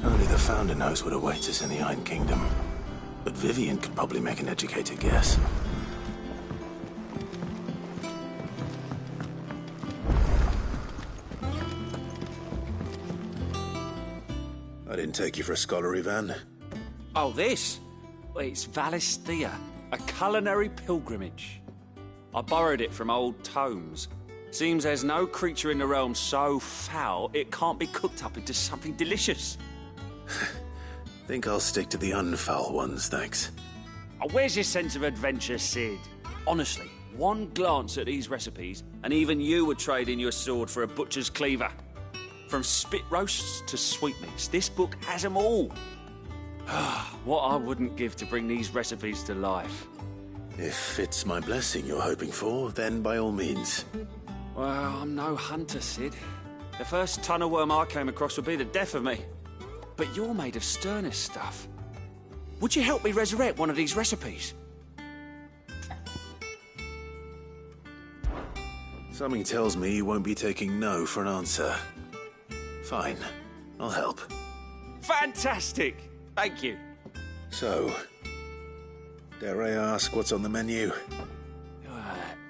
Only the Founder knows what awaits us in the Iron Kingdom. But Vivian could probably make an educated guess. I didn't take you for a scholar, Ivan. Oh, this? Well, it's Valisthea, a culinary pilgrimage. I borrowed it from old tomes. Seems there's no creature in the realm so foul it can't be cooked up into something delicious. Think I'll stick to the unfoul ones, thanks. Oh, where's your sense of adventure, Sid? Honestly, one glance at these recipes, and even you would trade in your sword for a butcher's cleaver. From spit roasts to sweetmeats, this book has them all. What I wouldn't give to bring these recipes to life. If it's my blessing you're hoping for, then by all means. Well, I'm no hunter, Sid. The first tunnel worm I came across would be the death of me. But you're made of sterner stuff. Would you help me resurrect one of these recipes? Something tells me you won't be taking no for an answer. Fine, I'll help. Fantastic! Thank you. So, dare I ask what's on the menu?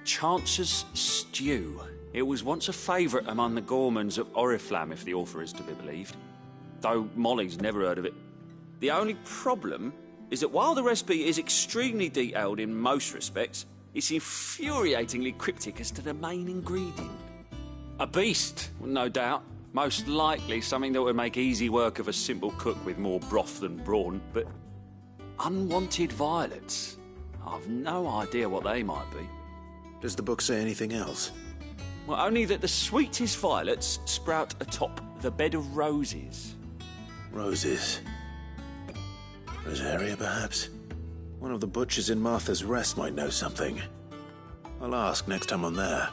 Chance's Stew. It was once a favourite among the gourmands of Oriflamme, if the author is to be believed. Though Molly's never heard of it. The only problem is that while the recipe is extremely detailed in most respects, it's infuriatingly cryptic as to the main ingredient. A beast, no doubt. Most likely something that would make easy work of a simple cook with more broth than brawn, but unwanted violets. I've no idea what they might be. Does the book say anything else? Well, only that the sweetest violets sprout atop the bed of roses. Roses. Rosaria, perhaps? One of the butchers in Martha's Rest might know something. I'll ask next time I'm there.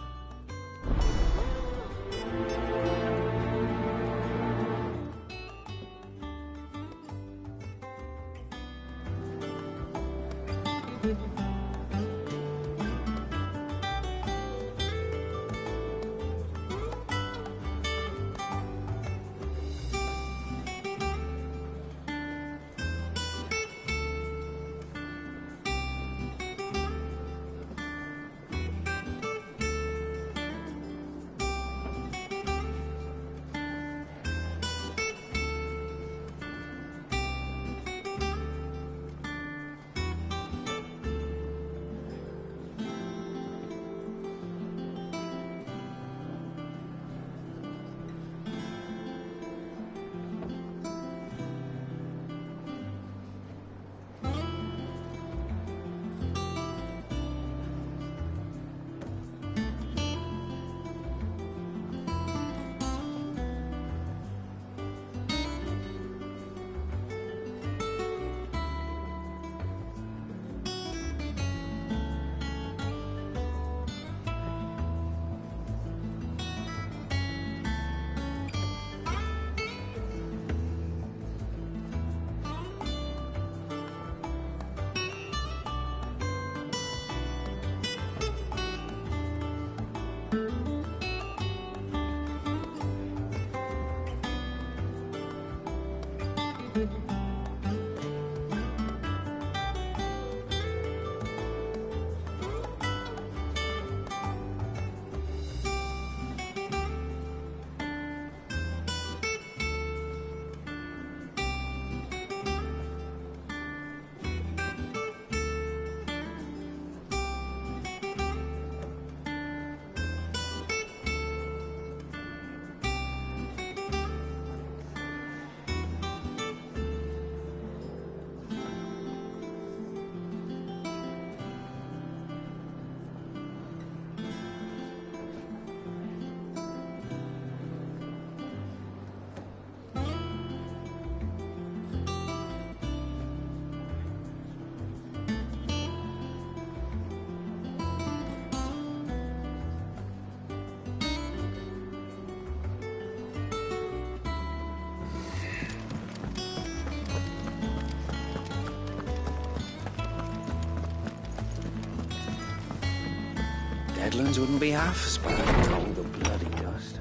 Deadlands wouldn't be half as bad with all the bloody dust.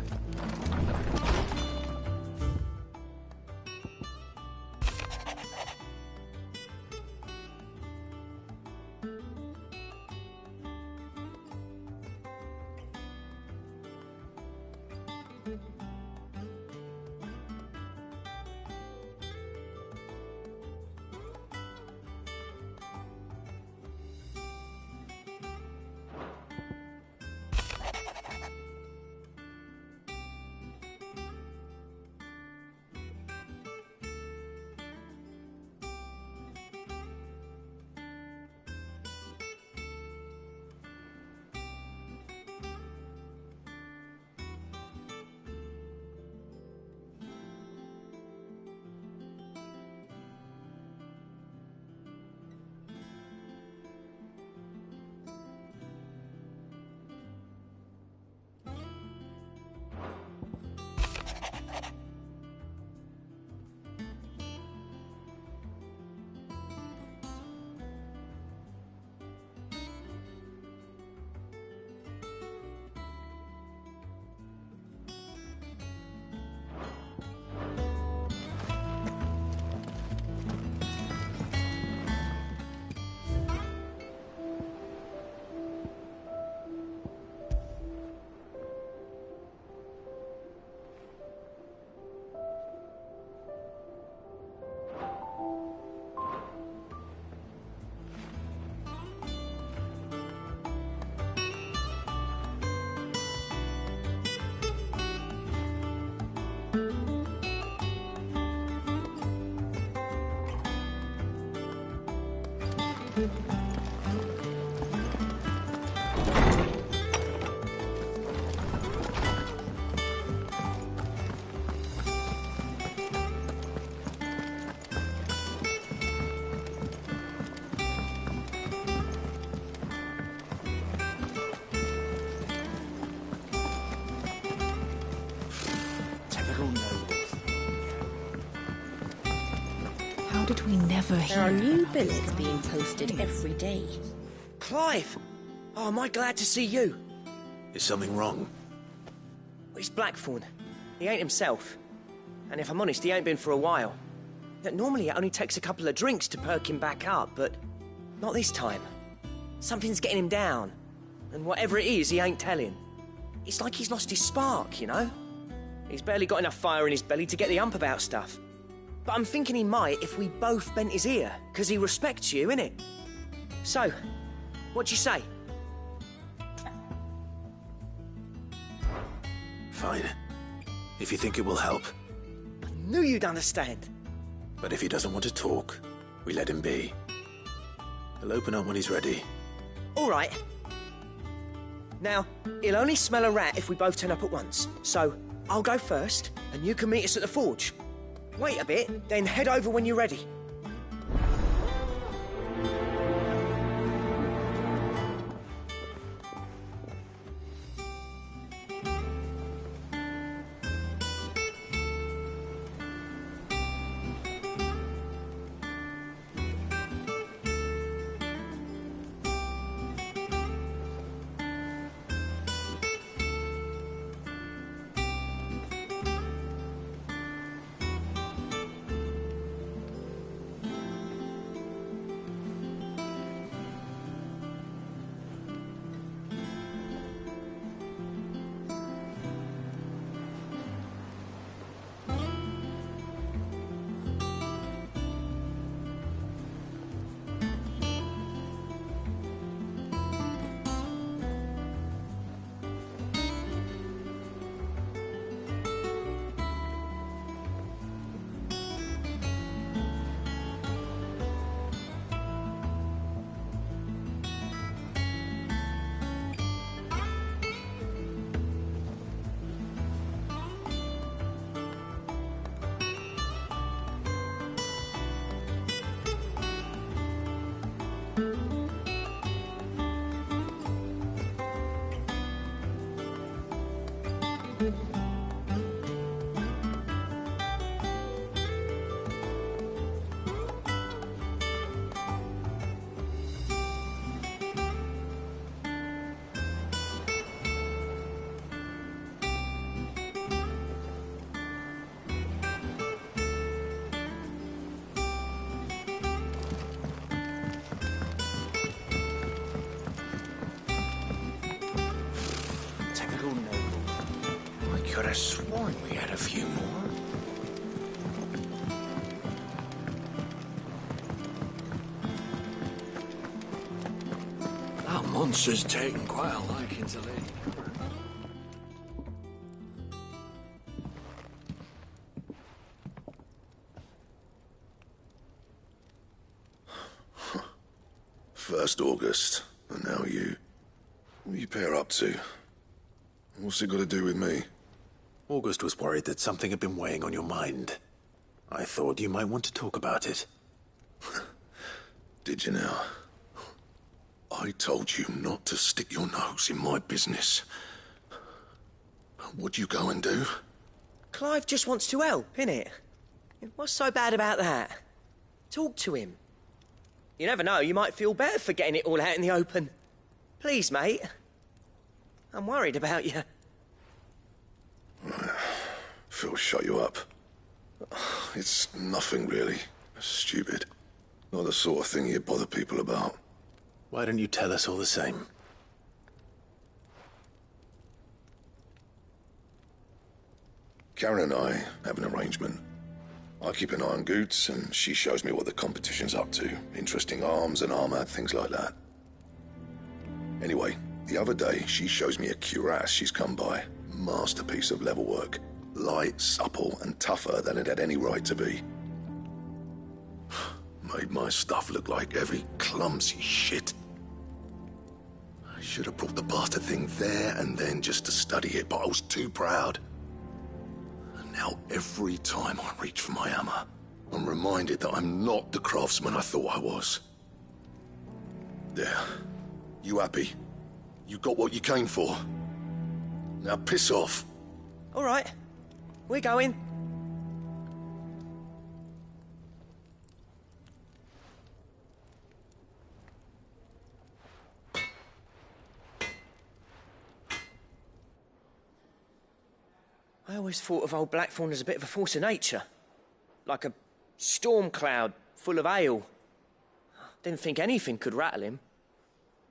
How did we never hear? There are new billets being posted every day. Clive! Oh, am I glad to see you? Is something wrong? It's Blackthorn. He ain't himself. And if I'm honest, he ain't been for a while. Normally it only takes a couple of drinks to perk him back up, but not this time. Something's getting him down. And whatever it is, he ain't telling. It's like he's lost his spark, you know? He's barely got enough fire in his belly to get the ump about stuff. But I'm thinking he might if we both bent his ear, because he respects you, innit? So, what do you say? Fine. If you think it will help. I knew you'd understand. But if he doesn't want to talk, we let him be. He'll open up when he's ready. All right. Now, he'll only smell a rat if we both turn up at once. So, I'll go first, and you can meet us at the forge. Wait a bit, then head over when you're ready. could have sworn we had a few more. That monster's taken quite a liking to Lady. First August, and now you. What are you pair up to? What's it got to do with me? August was worried that something had been weighing on your mind. I thought you might want to talk about it. Did you now? I told you not to stick your nose in my business. What'd you go and do? Clive just wants to help, innit? What's so bad about that? Talk to him. You never know, you might feel better for getting it all out in the open. Please, mate. I'm worried about you. Phil shut you up. It's nothing, really. Stupid. Not the sort of thing you bother people about. Why don't you tell us all the same? Karen and I have an arrangement. I keep an eye on Goots, and she shows me what the competition's up to. Interesting arms and armor, things like that. Anyway, the other day, she shows me a cuirass she's come by. Masterpiece of level work. Light, supple, and tougher than it had any right to be. Made my stuff look like heavy, clumsy shit. I should have brought the bastard thing there and then just to study it, but I was too proud. Now, every time I reach for my hammer, I'm reminded that I'm not the craftsman I thought I was. There. You happy? You got what you came for. Now piss off. All right. We're going. I always thought of old Blackthorn as a bit of a force of nature. Like a storm cloud full of ale. Didn't think anything could rattle him.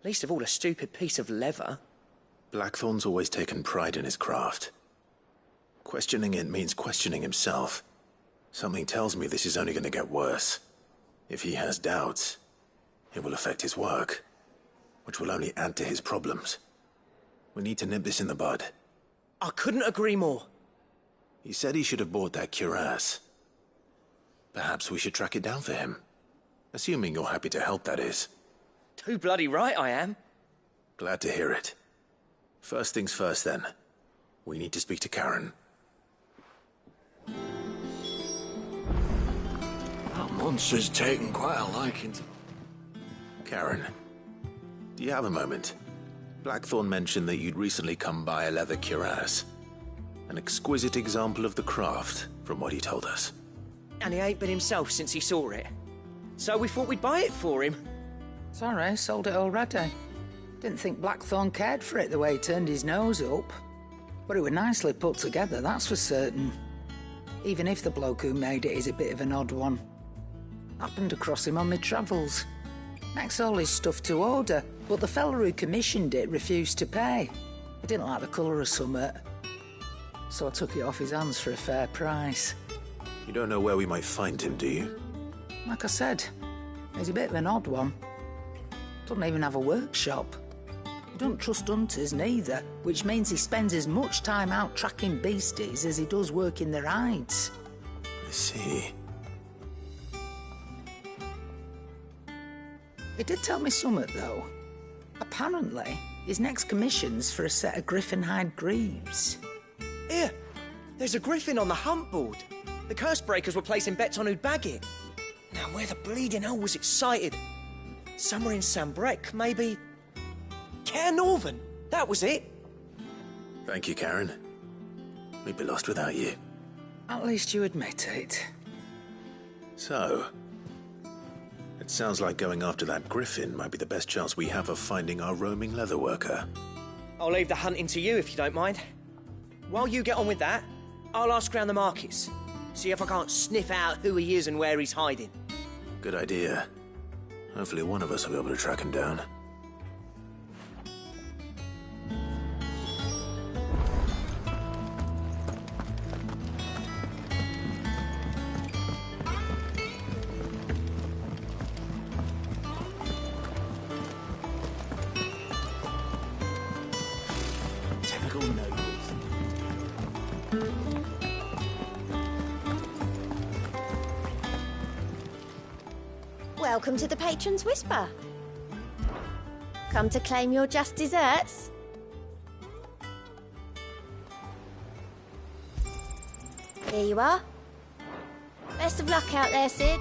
Least of all a stupid piece of leather. Blackthorn's always taken pride in his craft. Questioning it means questioning himself. Something tells me this is only going to get worse. If he has doubts, it will affect his work, which will only add to his problems. We need to nip this in the bud. I couldn't agree more. He said he should have bought that cuirass. Perhaps we should track it down for him. Assuming you're happy to help, that is. Too bloody right I am. Glad to hear it. First things first, then. We need to speak to Karen. That monster's taken quite a liking to... Karen, do you have a moment? Blackthorn mentioned that you'd recently come by a leather cuirass. An exquisite example of the craft, from what he told us. And he ain't been himself since he saw it. So we thought we'd buy it for him. Sorry, sold it already. Didn't think Blackthorn cared for it the way he turned his nose up. But it were nicely put together, that's for certain. Even if the bloke who made it is a bit of an odd one. Happened across him on my travels. Next all his stuff to order, but the fella who commissioned it refused to pay. He didn't like the colour of summit. So I took it off his hands for a fair price. You don't know where we might find him, do you? Like I said, he's a bit of an odd one. Doesn't even have a workshop. He don't trust hunters neither, which means he spends as much time out tracking beasties as he does working their hides. I see. He did tell me something, though. Apparently, his next commission's for a set of griffin hide greaves. Here, there's a griffin on the hunt board. The curse breakers were placing bets on who'd bag it. Now, where the bleeding hell was it sighted? Somewhere in Sambrec, maybe... Caernarvon, that was it. Thank you, Karen. We'd be lost without you. At least you admit it. So, it sounds like going after that griffin might be the best chance we have of finding our roaming leatherworker. I'll leave the hunting to you if you don't mind. While you get on with that, I'll ask around the markets. See if I can't sniff out who he is and where he's hiding. Good idea. Hopefully one of us will be able to track him down. typical nobles. Welcome to the Patron's Whisper. Come to claim your just desserts? Here you are. Best of luck out there, Sid.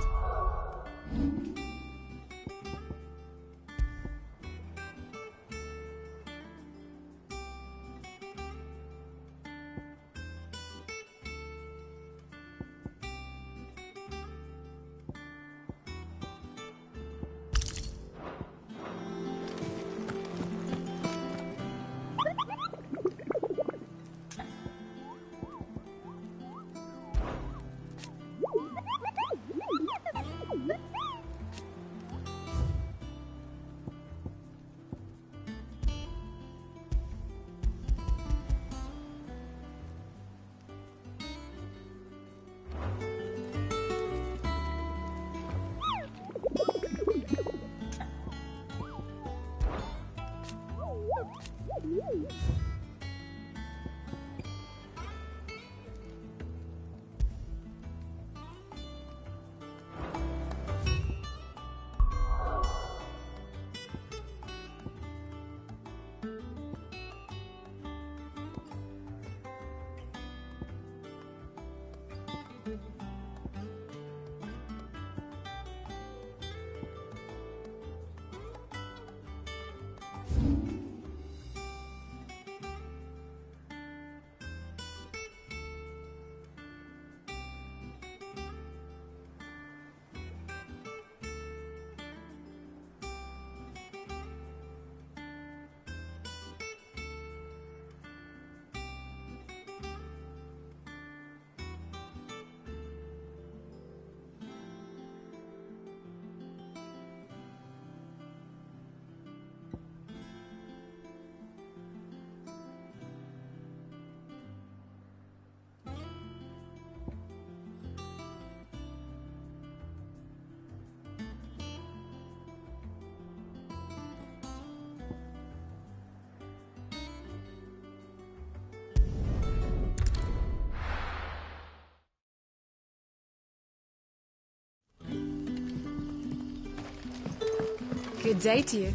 Good day to you.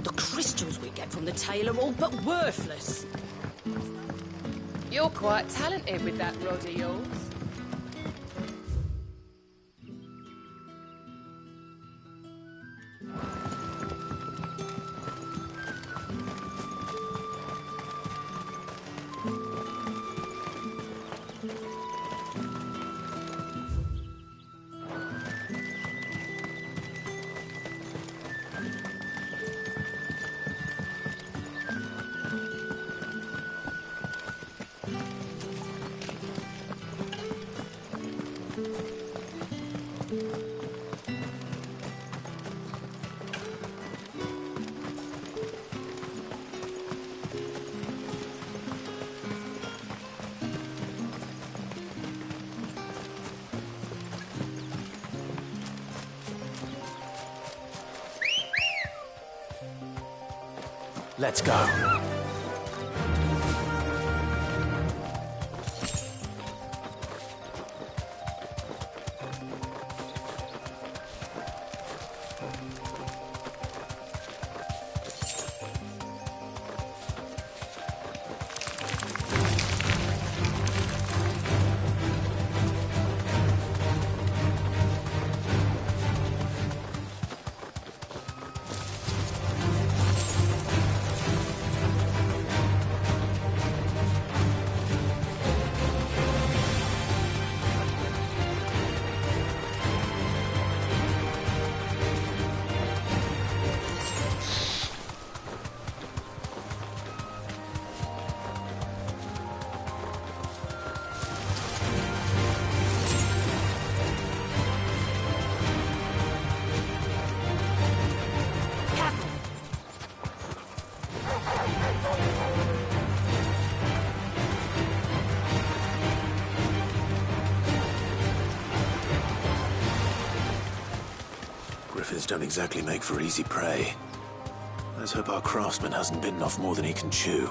The crystals we get from the tail are all but worthless. You're quite talented with that rod of yours. Let's go. griffins don't exactly make for easy prey. Let's hope our craftsman hasn't bitten off more than he can chew.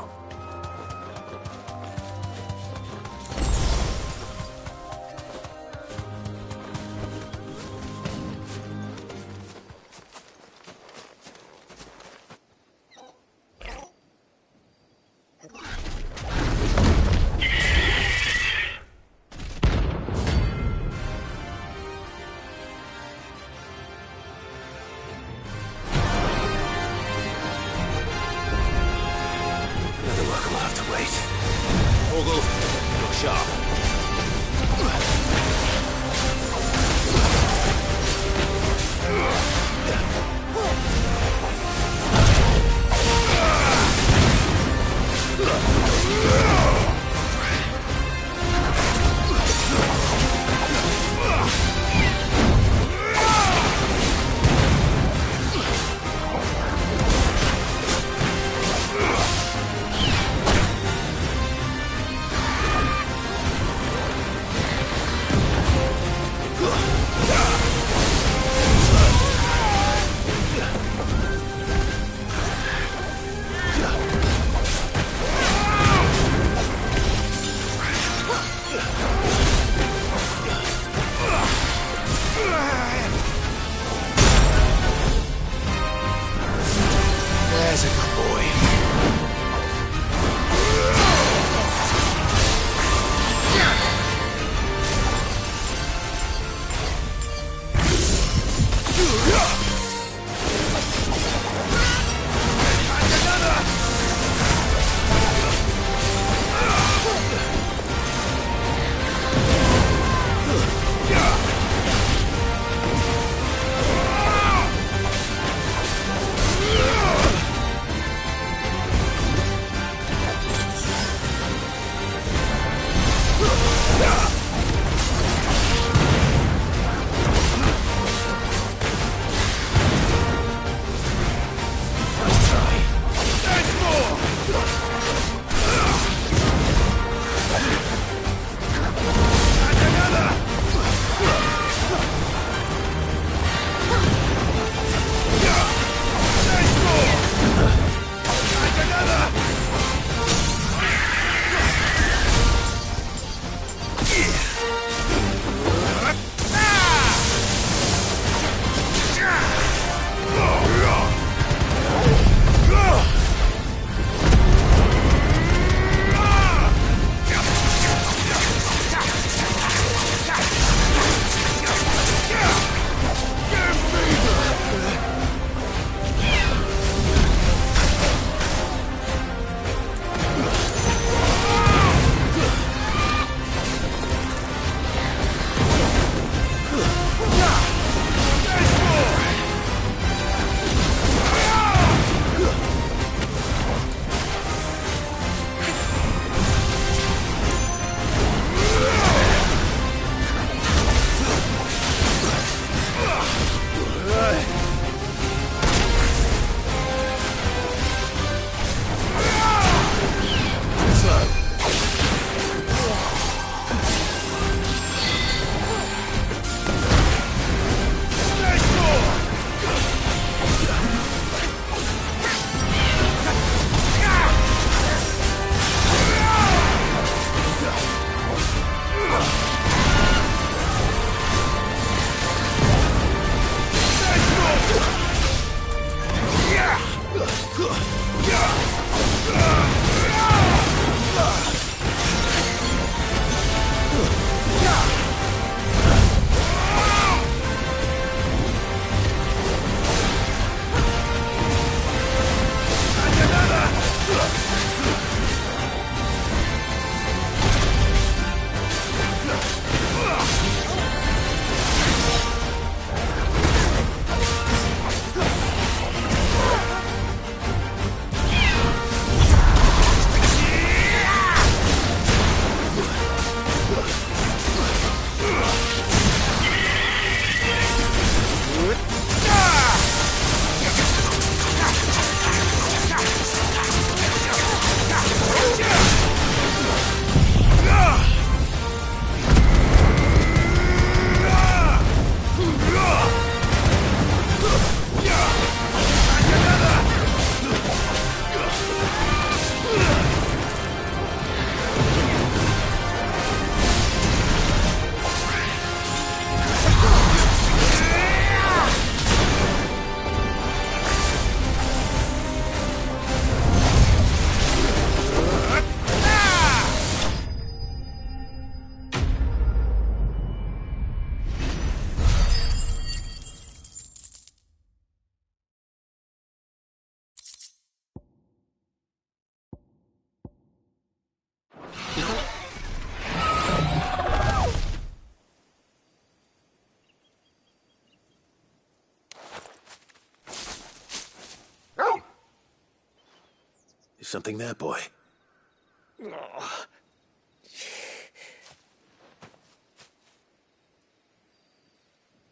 Something there, boy.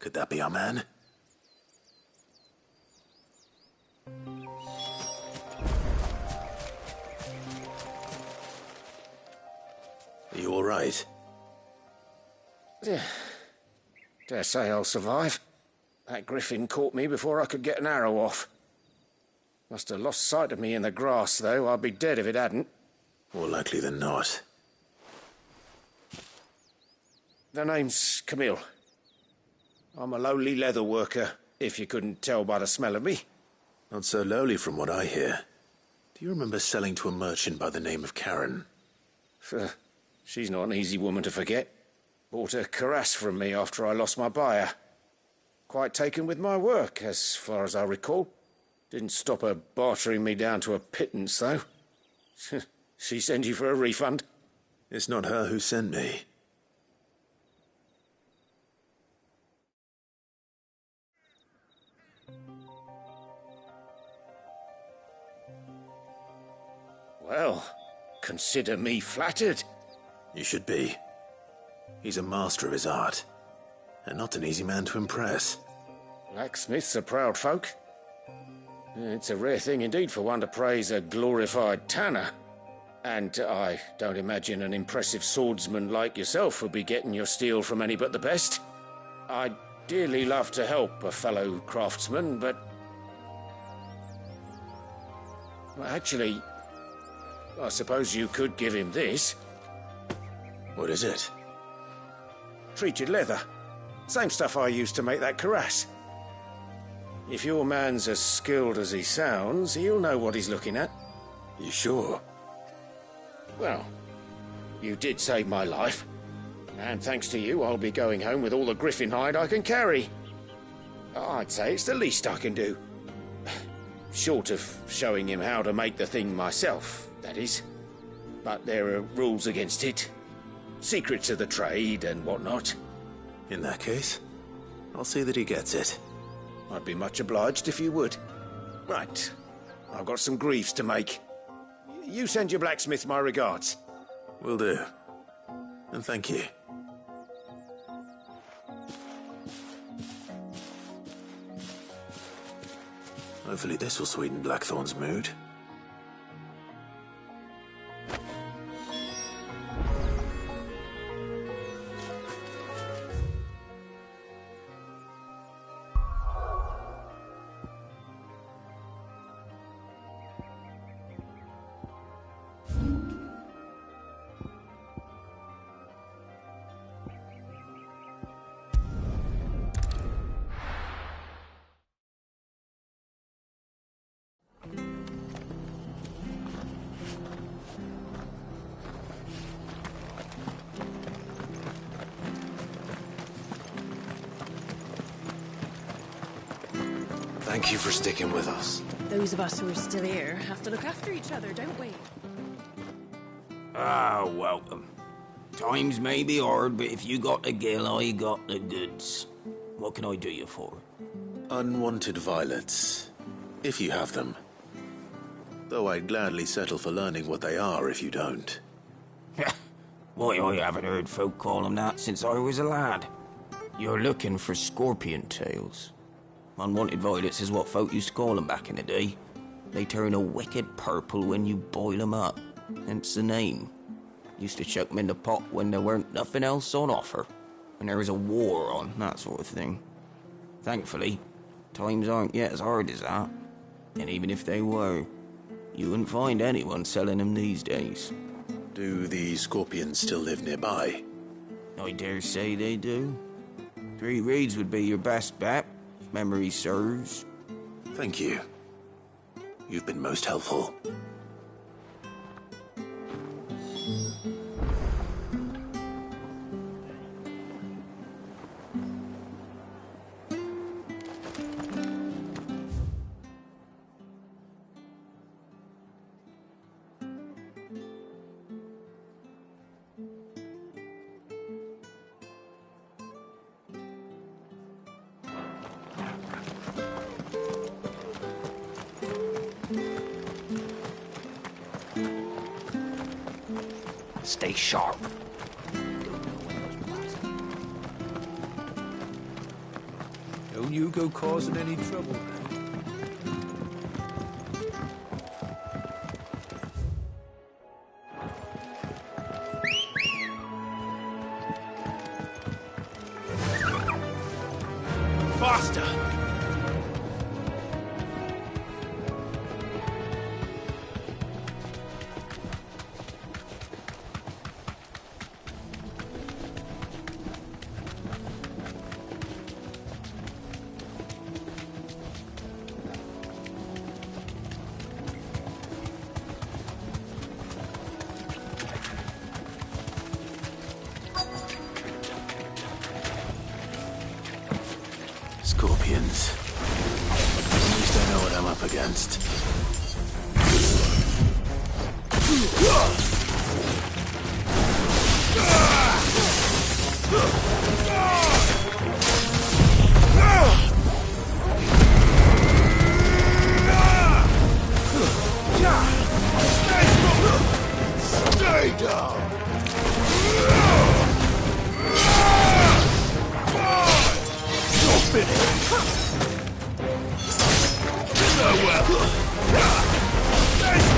Could that be our man? Are you all right? Yeah. Dare say I'll survive. That griffin caught me before I could get an arrow off. Must have lost sight of me in the grass, though. I'd be dead if it hadn't. More likely than not. The name's Camille. I'm a lowly leather worker, if you couldn't tell by the smell of me. Not so lowly from what I hear. Do you remember selling to a merchant by the name of Karen? She's not an easy woman to forget. Bought a cuirass from me after I lost my buyer. Quite taken with my work, as far as I recall. Didn't stop her bartering me down to a pittance, though. She send you for a refund? It's not her who sent me. Well, consider me flattered. You should be. He's a master of his art, and not an easy man to impress. Blacksmiths are proud folk. It's a rare thing indeed for one to praise a glorified tanner. And I don't imagine an impressive swordsman like yourself would be getting your steel from any but the best. I'd dearly love to help a fellow craftsman, but... well, actually, I suppose you could give him this. What is it? Treated leather. Same stuff I used to make that cuirass. If your man's as skilled as he sounds, he'll know what he's looking at. You sure? Well, you did save my life. And thanks to you, I'll be going home with all the griffin hide I can carry. I'd say it's the least I can do. Short of showing him how to make the thing myself, that is. But there are rules against it. Secrets of the trade and whatnot. In that case, I'll see that he gets it. I'd be much obliged if you would. Right. I've got some greaves to make. You send your blacksmith my regards. Will do. And thank you. Hopefully this will sweeten Blackthorn's mood. Thank you for sticking with us. Those of us who are still here have to look after each other, don't we? Ah, welcome. Times may be hard, but if you got the gill, I got the goods. What can I do you for? Unwanted violets, if you have them. Though I'd gladly settle for learning what they are if you don't. Why, I haven't heard folk call them that since I was a lad. You're looking for scorpion tails. Unwanted violets is what folk used to call them back in the day. They turn a wicked purple when you boil them up, hence the name. Used to chuck them in the pot when there weren't nothing else on offer, when there was a war on, that sort of thing. Thankfully, times aren't yet as hard as that. And even if they were, you wouldn't find anyone selling them these days. Do the scorpions still live nearby? I dare say they do. 3 Reeds would be your best bet. Memory serves. Thank you. You've been most helpful. Stay sharp. Don't you go causing any trouble. Faster! Scorpions. At least I know what I'm up against. Stay down! You're finished! So well! Let's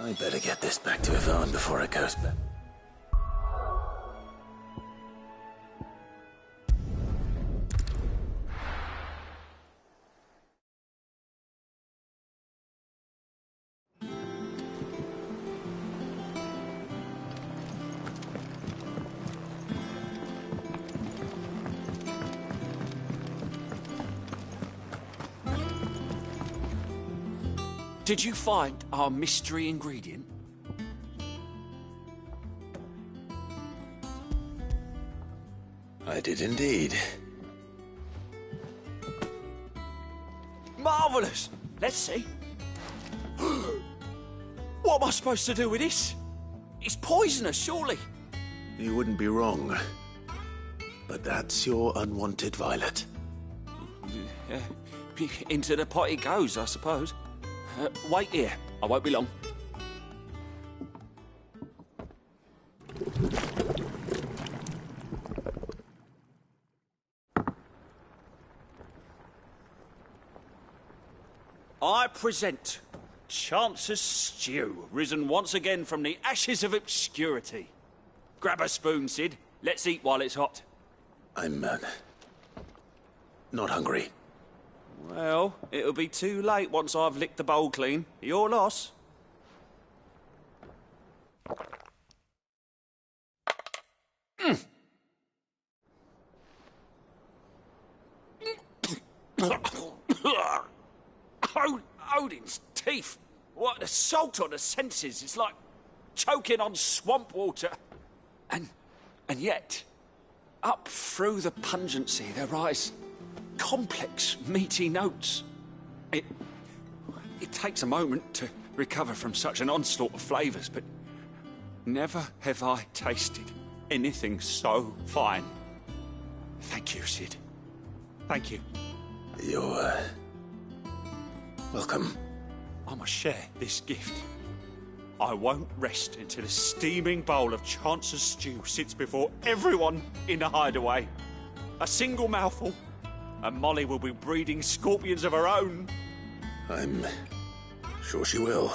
I better get this back to Yvonne before it goes back. Did you find our mystery ingredient? I did indeed. Marvellous! Let's see. What am I supposed to do with this? It's poisonous, surely. You wouldn't be wrong. But that's your unwanted violet. Into the pot it goes, I suppose. Wait here. I won't be long. I present Chance's Stew, risen once again from the ashes of obscurity. Grab a spoon, Sid. Let's eat while it's hot. I'm, not hungry. Well, it'll be too late once I've licked the bowl clean. Your loss. Odin's teeth. What, the salt on the senses. It's like choking on swamp water. And yet, up through the pungency, there rise complex, meaty notes. It takes a moment to recover from such an onslaught of flavours, but never have I tasted anything so fine. Thank you, Sid. Thank you. You're, welcome. I must share this gift. I won't rest until a steaming bowl of Chance's stew sits before everyone in the hideaway. A single mouthful, and Molly will be breeding scorpions of her own. I'm sure she will.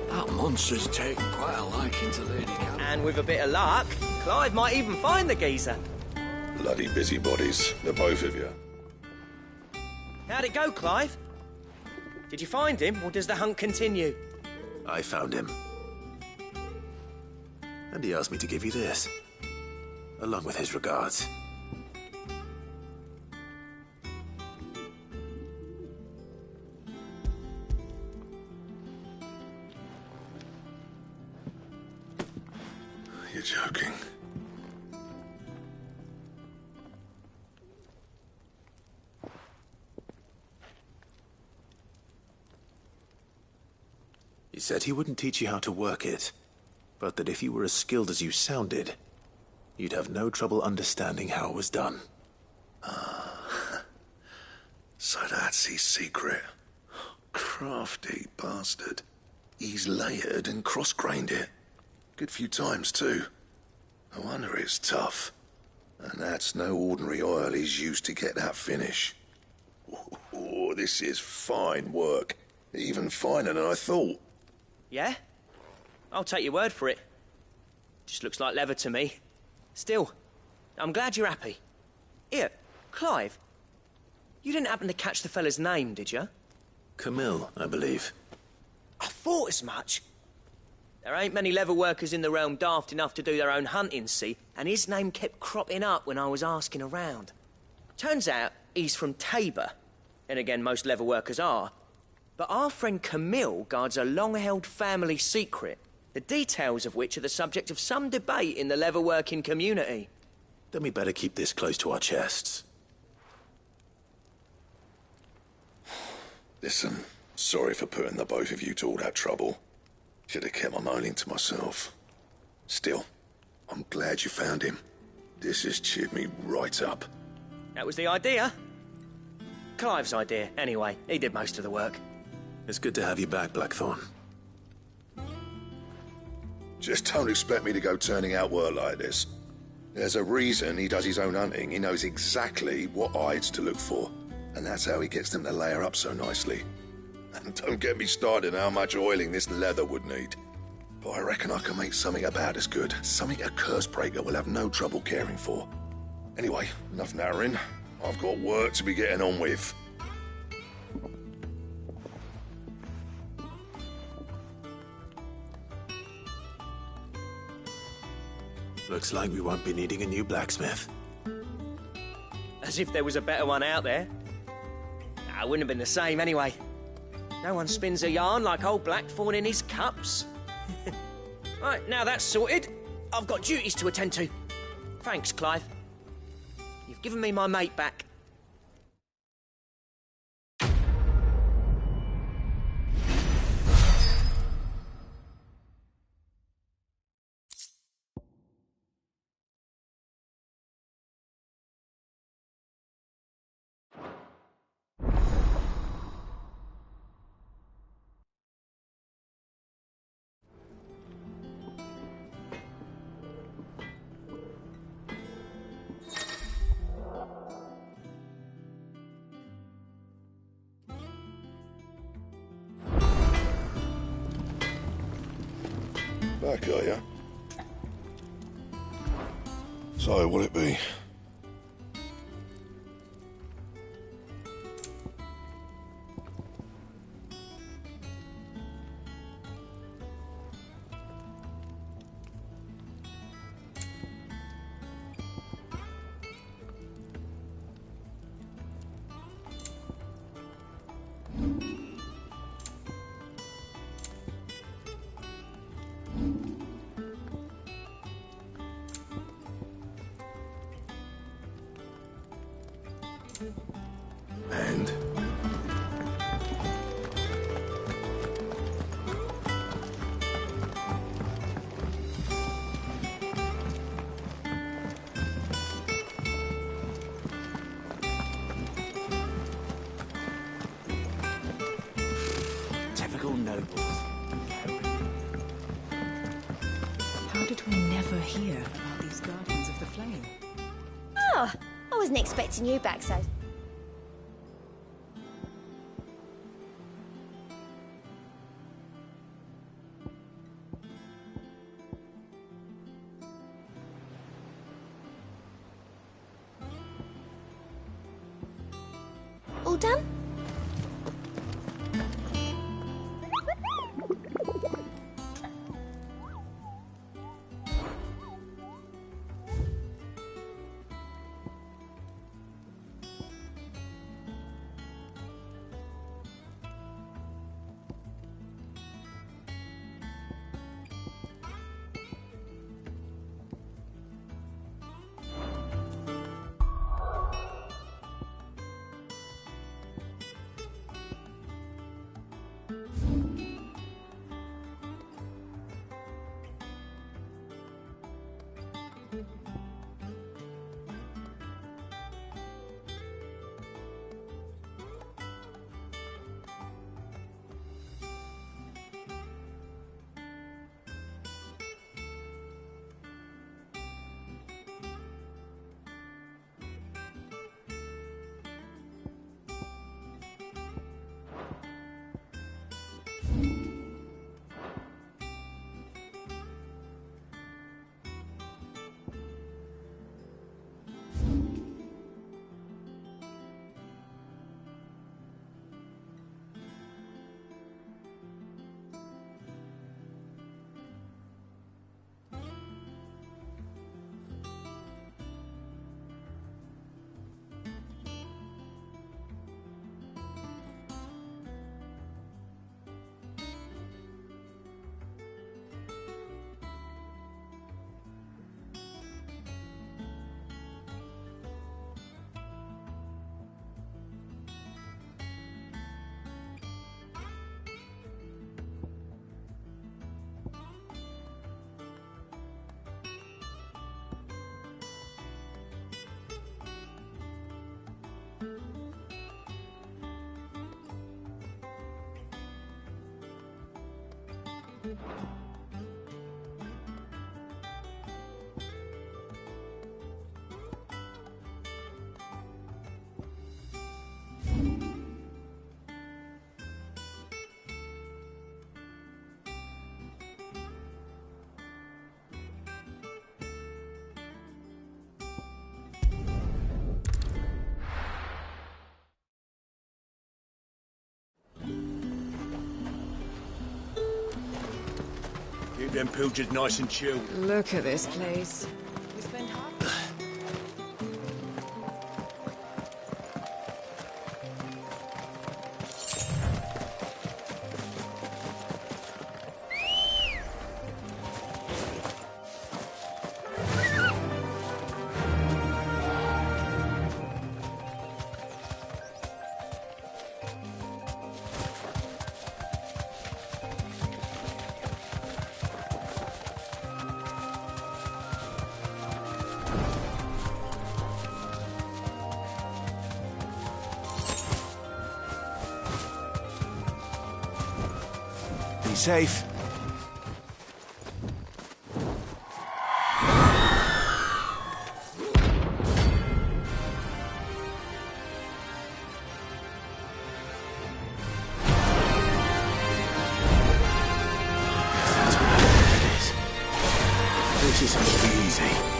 That monsters take quite a liking to Lady Cam. And with a bit of luck, Clive might even find the geezer. Bloody busybodies, the both of you. How'd it go, Clive? Did you find him, or does the hunt continue? I found him. And he asked me to give you this, along with his regards. You're joking. He said he wouldn't teach you how to work it, but that if you were as skilled as you sounded, you'd have no trouble understanding how it was done. So that's his secret. Crafty bastard. He's layered and cross-grained it. Good few times, too. No wonder it's tough. And that's no ordinary oil he's used to get that finish. Oh, this is fine work. Even finer than I thought. Yeah? I'll take your word for it. Just looks like leather to me. Still, I'm glad you're happy. Here, Clive, you didn't happen to catch the fella's name, did you? Camille, I believe. I thought as much. There ain't many leather workers in the realm daft enough to do their own hunting, see, and his name kept cropping up when I was asking around. Turns out he's from Tabor. And again, most leather workers are. But our friend Camille guards a long-held family secret, the details of which are the subject of some debate in the leather-working community. Then we better keep this close to our chests. Listen, sorry for putting the both of you to all that trouble. Should have kept my moaning to myself. Still, I'm glad you found him. This has cheered me right up. That was the idea. Clive's idea, anyway. He did most of the work. It's good to have you back, Blackthorn. Just don't expect me to go turning out work like this. There's a reason he does his own hunting. He knows exactly what hides to look for. And that's how he gets them to layer up so nicely. And don't get me started on how much oiling this leather would need. But I reckon I can make something about as good. Something a Cursebreaker will have no trouble caring for. Anyway, enough narrowing. I've got work to be getting on with. Looks like we won't be needing a new blacksmith. As if there was a better one out there. It wouldn't have been the same anyway. No one spins a yarn like old Blackthorn in his cups. Right, now that's sorted, I've got duties to attend to. Thanks, Clive. You've given me my mate back. Back, are ya? So, what'll it be? And? Typical nobles. How did we never hear about these Guardians of the Flame? Oh, I wasn't expecting you back so... All done? Keep them pilgers nice and chilled. Look at this place. Be safe. This isn't gonna be easy.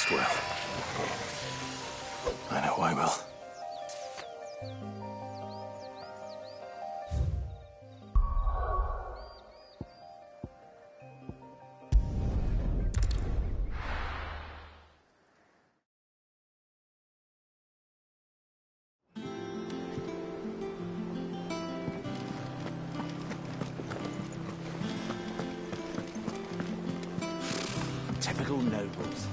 rest well. I know I will. Typical nobles.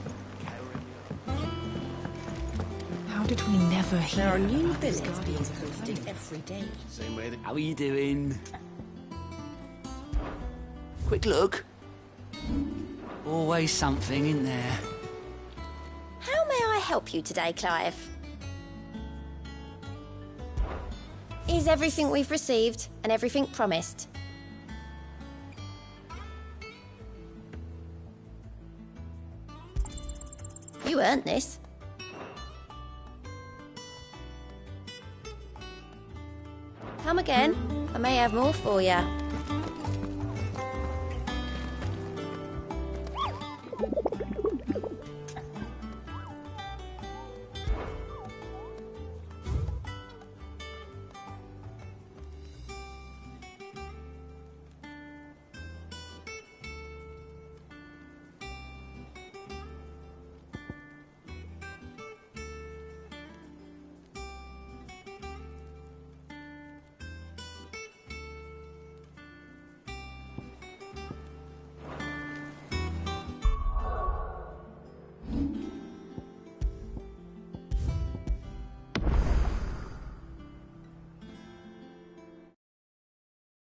How did we never hear There are new about these billets being guardians of the posted flame? every day. Same way that... How are you doing? Quick look. Always something in there. How may I help you today, Clive? Is everything we've received and everything promised? You earned this. Come again. I may have more for you.